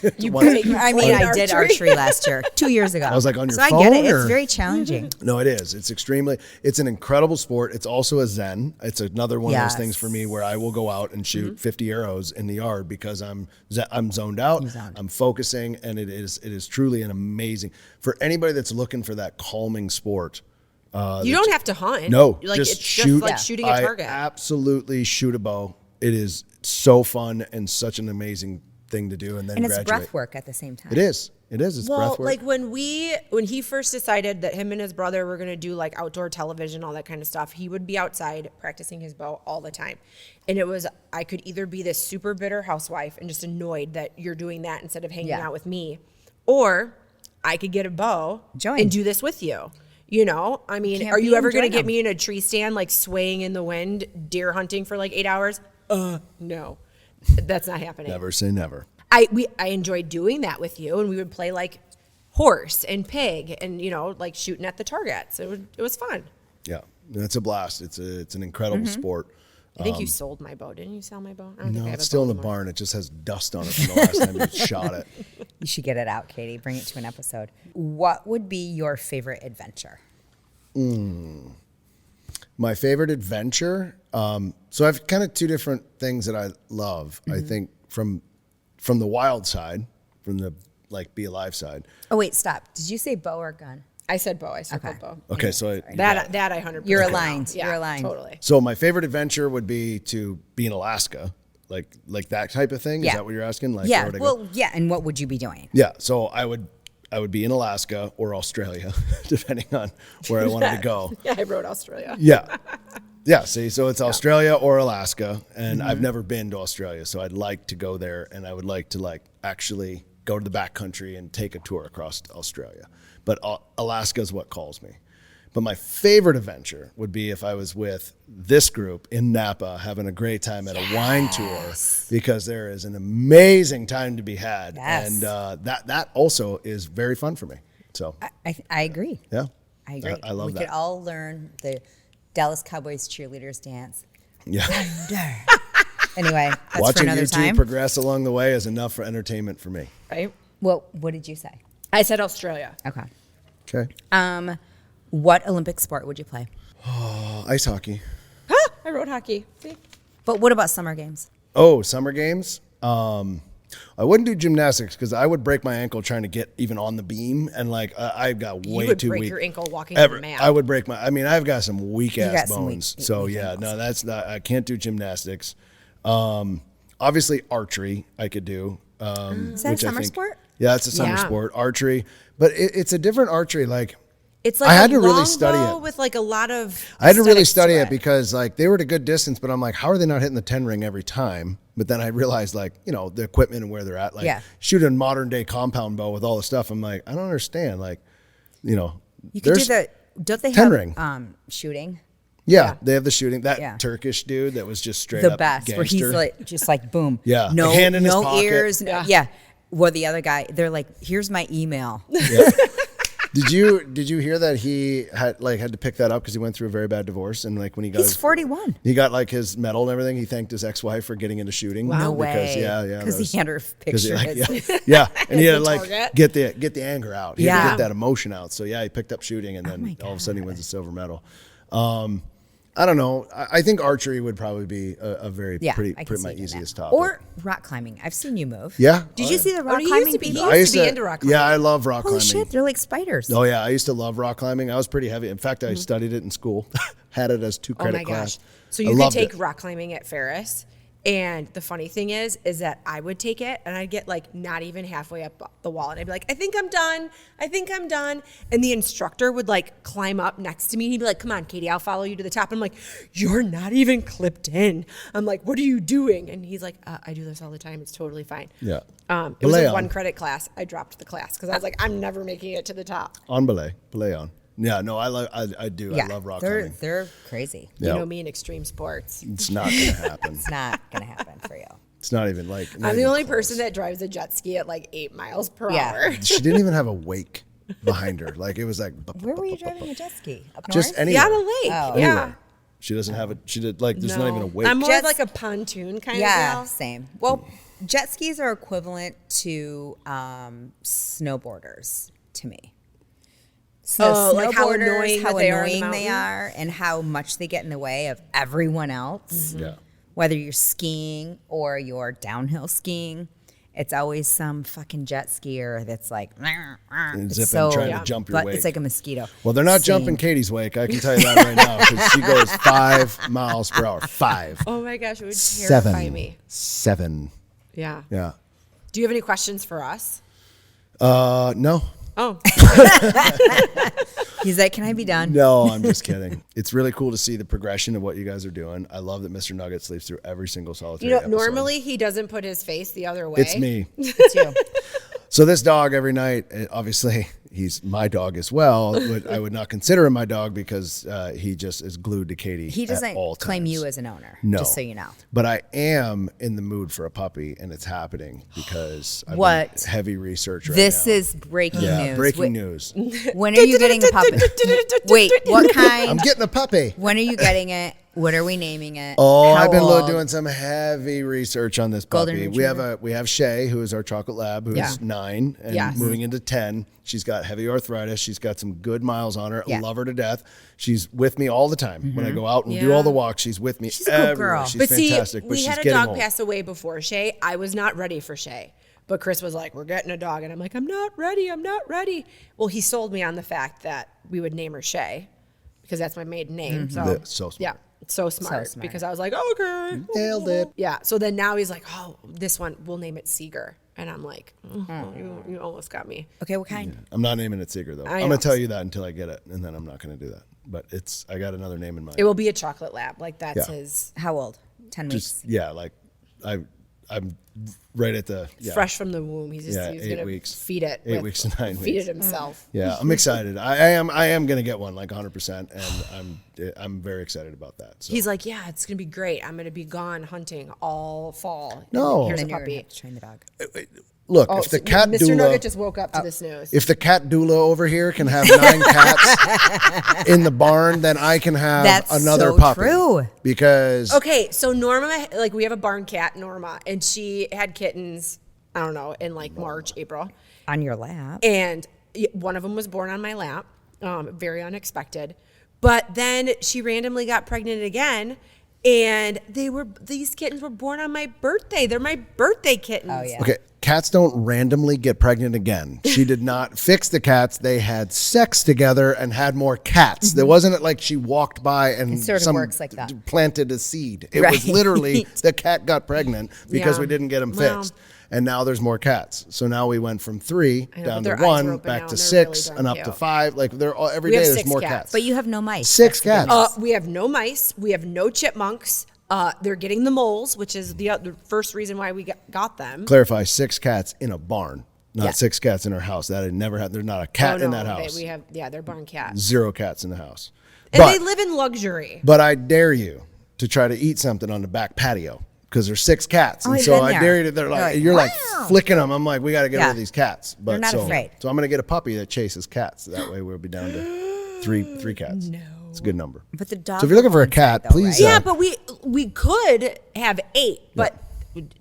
I did archery last year, 2 years ago. I was like on your phone. So I get it. It's very challenging. No, it is. It's an incredible sport. It's also a zen. It's another one of those things for me where I will go out and shoot 50 arrows in the yard because I'm zoned out. I'm focusing, and it is truly an amazing for anybody that's looking for that calming sport. You don't have to hunt. No, it's shoot. just like shooting a target. I absolutely shoot a bow. It is so fun and such an amazing thing to do, and then it's graduate. breath work at the same time. It is. It's breath work. Like when he first decided that him and his brother were going to do like outdoor television, all that kind of stuff, he would be outside practicing his bow all the time. And I could either be this super bitter housewife and just annoyed that you're doing that instead of hanging out with me, or I could get a bow and do this with you. I mean, are you ever going to get me in a tree stand, like swaying in the wind, deer hunting for like 8 hours? No. That's not happening. Never say never. I enjoyed doing that with you, and we would play like horse and pig, and like shooting at the targets. It was fun. Yeah, it's a blast. It's an incredible sport. I think you sold my bow. Didn't you sell my bow? I don't think I have it's a still bow in the anymore. barn. It just has dust on it from the last time you shot it. You should get it out, Katie. Bring it to an episode. What would be your favorite adventure? My favorite adventure. So I have kind of two different things that I love. I think from the wild side, from the BeAlive side. Oh wait, stop. Did you say bow or gun? I said bow. I circled bow. Okay, so That I 100%. You're aligned. Yeah, You're aligned. Totally. So my favorite adventure would be to be in Alaska, like that type of thing. Is that what you're asking? Like, yeah. where would I go? Well, yeah. And what would you be doing? Yeah. So I would be in Alaska or Australia, depending on where I wanted to go. Yeah, I wrote Australia. Yeah. Yeah, see, so it's Australia or Alaska, and I've never been to Australia, so I'd like to go there, and I would like to actually go to the backcountry and take a tour across Australia. But Alaska is what calls me. But my favorite adventure would be if I was with this group in Napa having a great time at a wine tour, because there is an amazing time to be had, and that also is very fun for me. So I agree. Yeah, I agree. I love that. We could all learn the Dallas Cowboys cheerleaders dance. Yeah. Anyway, that's Watching for another you two time. progress along the way is enough for entertainment for me. Right? Well, what did you say? I said Australia. Okay. Okay. What Olympic sport would you play? Ice hockey. I wrote hockey. See? But what about summer games? Oh, summer games? I wouldn't do gymnastics because I would break my ankle trying to get even on the beam, and I've got way too weak. You would break your ankle walking on the mat. I would break I've got some weak ass bones. Weak yeah, ankles. no, that's not. I can't do gymnastics. Obviously archery I could do. Is that a summer sport? Yeah, it's a summer sport, archery, but it's a different archery. It's like I had a to really longbow study it with a lot of. I had to really aesthetics study to it because they were at a good distance, but I'm like, how are they not hitting the 10 ring every time? But then I realized the equipment and where they're at. Shoot a modern day compound bow with all the stuff. I'm like, I don't understand. You could do the. Don't they 10 have ring. shooting? Yeah, they have the shooting. That Turkish dude that was just straight The up best, gangster. where he's just boom. Yeah, No, hand in his no pocket. ears. Yeah. Well, the other guy, they're like, here's my email. Yeah. Did you hear that he had to pick that up because he went through a very bad divorce, and like when he got He's 41. he got like his medal and everything. He thanked his ex-wife for getting into shooting. No because, way. Because he had her picture. And he had to like Target. get the anger out. He had to Yeah. get that emotion out. So yeah, he picked up shooting, and then all of a sudden he wins a silver medal. I don't know. I think archery would probably be a very pretty my easiest topic. Or rock climbing. I've seen you move. Yeah. Did you see the rock he climbing? used to be- people? he used to be into rock climbing. Yeah, I love rock Holy climbing. shit, they're like spiders. Oh yeah, I used to love rock climbing. I was pretty heavy. In fact, I studied it in school. Had it as 2 Oh credit my class. gosh. So I you could loved take it. rock climbing at Ferris. And the funny thing is that I would take it and I'd get like not even halfway up the wall. And I'd be like, I think I'm done. And the instructor would like climb up next to me. And he'd be like, come on, Katie, I'll follow you to the top. And I'm like, you're not even clipped in. I'm like, what are you doing? And he's like, I do this all the time. It's totally fine. Yeah. It was Belay a on. 1 credit class. I dropped the class because I was like, I'm never making it to the top. On belay on. Yeah, no, I do. I love rock climbing. They're crazy. Yeah. You know me in extreme sports. It's not going to happen. It's not going to happen for you. It's not even like. I'm the only person that drives a jet ski at like 8 miles per Yeah. hour. She didn't even have a wake behind her. Like it was like. Where were you driving a jet ski? Up north? Just anywhere. Yeah, on a lake. Oh. Yeah. Anywhere. She doesn't have it. She did like. There's not even a wake. I'm more Jets- like a pontoon kind of Yeah, girl. same. Well, jet skis are equivalent to snowboarders to me. Oh, like how annoying how that they are in the annoying they mountain? are, and how much they get in the way of everyone else. Yeah. Whether you're skiing or you're downhill skiing, it's always some fucking jet skier that's like, it's zipping, trying to jump your but wake. It's like a mosquito. Well, they're not Same. jumping Katie's wake. I can tell you that right now because she goes 5 miles per hour. 5. Oh my gosh, it would terrify me. 7. Yeah. Yeah. Do you have any questions for us? No. Oh, He's like, can I be done? No, I'm just kidding. It's really cool to see the progression of what you guys are doing. I love that Mr. Nugget sleeps through every single solitary you know, episode. normally he doesn't put his face the other way. It's me. It's you. So this dog every night, obviously he's my dog as well, but I would not consider him my dog because he just is glued to Katie. He at doesn't all claim times. you as an owner, No. just so you know. But I am in the mood for a puppy, and it's happening because I've What? been heavy research right This now. is breaking yeah, news. breaking news. When are you getting a puppy? Wait, what kind? I'm getting a puppy. When are you getting it? What are we naming it? Oh, How I've been old? doing some heavy research on this Golden puppy. Retriever? We have Shay, who is our chocolate lab, who's Yeah. 9 and Yes. moving into 10. She's got heavy arthritis. She's got some good miles on her. Yeah. Love her to death. She's with me all the time. When I go out and do Yeah. all the walks, she's with me She's a good everywhere. girl. She's But fantastic. see, but we she's had a getting dog old. pass away before Shay. I was not ready for Shay. But Chris was like, we're getting a dog. And I'm like, I'm not ready. Well, he sold me on the fact that we would name her Shay because that's my maiden name. That's so smart. Yeah, so smart. smart. Because I was like, okay. Nailed it. Yeah. So then now he's like, oh, this one, we'll name it Seeger. And I'm like, you almost got me. Okay, what kind? I'm not naming it Seeger, though. I I'm know. going to tell you that until I get it, and then I'm not going to do that. But I got another name in mind. It will be a chocolate lab. Like that's Yeah. his How old? 10 weeks. Just, yeah, like I'm right at the yeah. fresh from the womb. He's just Yeah, he's 8 gonna weeks. feed it. 8 weeks to 9 Feed weeks. it himself. Yeah, I'm excited. I am gonna get one like 100%, and I'm very excited about that. So. He's like, yeah, it's gonna be great. I'm gonna be gone hunting all fall. No. Here's a Then you're gonna puppy. have to train the dog. Look, Oh, if the so cat Mr. doula, Nugget just woke up to the snooze. if the cat doula over here can have 9 cats in the barn, then I can have That's another so puppy. true. Because Okay, so Norma, like we have a barn cat, Norma, and she had kittens, I don't know, in like March, April. On your lap. And one of them was born on my lap, very unexpected. But then she randomly got pregnant again, and these kittens were born on my birthday. They're my birthday kittens. Oh, yeah. okay, cats don't randomly get pregnant again. She did not fix the cats. They had sex together and had more cats. There wasn't like she walked by and Mm-hmm. It sort of works like that. planted a seed. It Right. was literally the cat got pregnant because Yeah. we didn't get them Well. fixed. And now there's more cats. So now we went from 3 I know, down but to their eyes are 1, open back now to and they're 6, really and darn up to cute. 5. Like they're all, every We day have there's 6 more cats. cats. But you have no mice. 6 That's the good cats. news. We have no mice. We have no chipmunks. They're getting the moles, which is the first reason why we got them. Clarify, 6 cats in a barn, not Yeah. 6 cats in our house. That had never had. There's not a cat in that house. They're barn cats. 0 cats in the house. And they live in luxury. But I dare you to try to eat something on the back patio because there's 6 cats. And I've so been I there. dare you, they're like, you're like "Wow." flicking them. I'm like, we got to get rid Yeah. of these cats. But They're not afraid. So I'm going to get a puppy that chases cats. That way we'll be down to three cats. No. It's a good number. But the dog. So if you're looking for a cat, please. Yeah, but we could have 8, but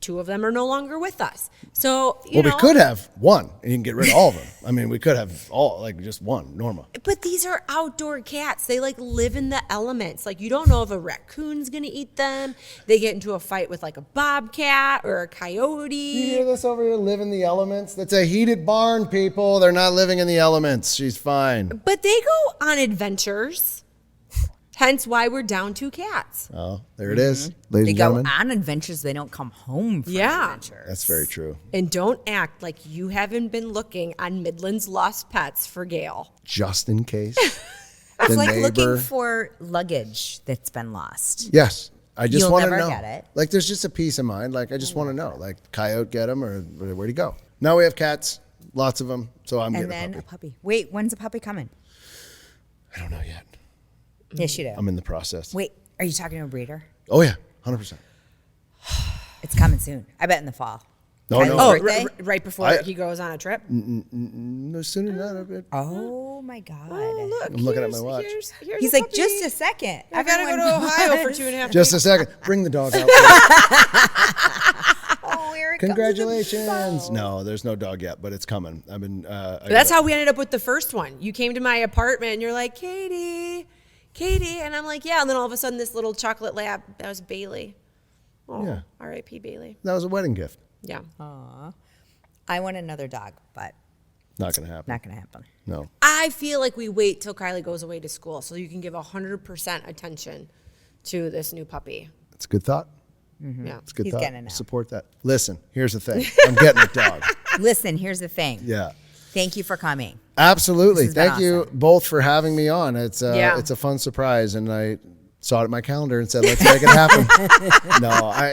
2 of them are no longer with us. So you know, we could have 1 and you can get rid of all of them. I mean, we could have all, like just 1, Norma. But these are outdoor cats. They like live in the elements. Like you don't know if a raccoon's gonna eat them. They get into a fight with like a bobcat or a coyote. You hear this over here? Live in the elements? That's a heated barn, people. They're not living in the elements. She's fine. But they go on adventures. Hence why we're down 2 cats. Oh, there it is, ladies They and go gentlemen. on adventures. They don't come home from adventures. That's very true. And don't act like you haven't been looking on Midland's Lost Pets for Gail. Just in case. It's the like neighbor. looking for luggage that's been lost. Yes. I just You'll want to never know. get it. Like, there's just a peace of mind. Like, I just want to know. Like, coyote get him or where'd he go? Now we have cats, lots of them. So I'm And getting then a puppy. Wait, when's a puppy coming? I don't know yet. Yes, you do. I'm in the process. Wait, are you talking to a breeder? Oh, yeah. 100%. It's coming soon. I bet in the fall. No, Kylie's no. Oh, birthday? right before he goes on a trip. No sooner than that. Oh my God. I'm looking at my watch. He's like, just a second. I gotta go to Ohio for 2.5 Just a second. Bring the dog out. Oh, here it comes. Congratulations. No, there's no dog yet, but it's coming. I've been. That's how we ended up with the first one. You came to my apartment and you're like, Katie. And I'm like, yeah. And then all of a sudden, this little chocolate lab, that was Bailey. Oh, Yeah. R.I.P. Bailey. That was a wedding gift. Yeah. Aw. I want another dog, but Not going to happen. not going to happen. No. I feel like we wait till Kylie goes away to school so you can give 100% attention to this new puppy. It's a good thought. Yeah. It's a good He's thought. getting it now. Support that. Listen, here's the thing. I'm getting a dog. Listen, here's the thing. Yeah. Thank you for coming. Absolutely. This has been Thank you awesome. both for having me on. It's a fun surprise, and I saw it in my calendar and said, "Let's make it happen."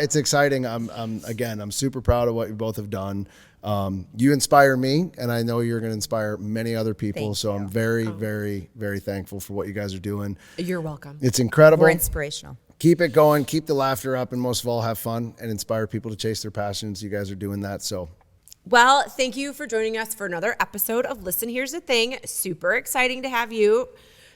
It's exciting. I'm super proud of what you both have done. You inspire me, and I know you're going to inspire many other people. Thank so you. I'm very, very, very thankful for what you guys are doing. You're welcome. It's incredible. We're inspirational. Keep it going. Keep the laughter up, and most of all, have fun and inspire people to chase their passions. You guys are doing that. So. Well, thank you for joining us for another episode of Listen, Here's the Thing. Super exciting to have you,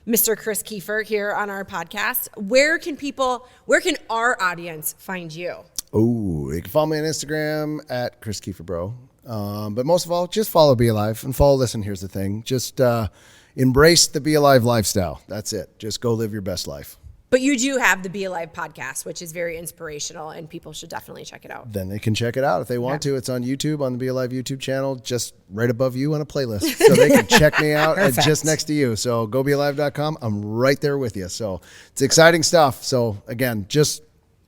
Mr. Chris Keefer, here on our podcast. Where can our audience find you? Oh, you can follow me on Instagram at Chris Keefer Bro. But most of all, just follow BeAlive and follow Listen, Here's the Thing. Just embrace the BeAlive lifestyle. That's it. Just go live your best life. But you do have the BeAlive podcast, which is very inspirational, and people should definitely check it out. Then they can check it out if they want to. It's on YouTube, on the BeAlive YouTube channel, just right above you on a playlist. So they can check me out just next to you. So go BeAlive.com. I'm right there with you. So it's exciting stuff. So again, just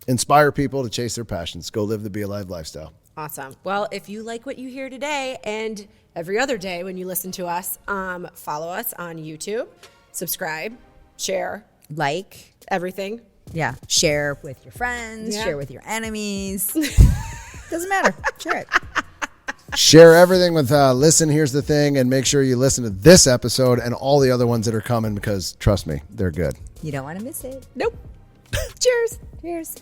inspire people to chase their passions. Go live the BeAlive lifestyle. Awesome. Well, if you like what you hear today and every other day when you listen to us, follow us on YouTube, subscribe, share, Like, everything. yeah, share with your friends, Yeah. share with your enemies. Doesn't matter. Share it. Share everything with Listen, Here's the Thing, and make sure you listen to this episode and all the other ones that are coming because, trust me, they're good. You don't want to miss it. Nope. Cheers. Cheers.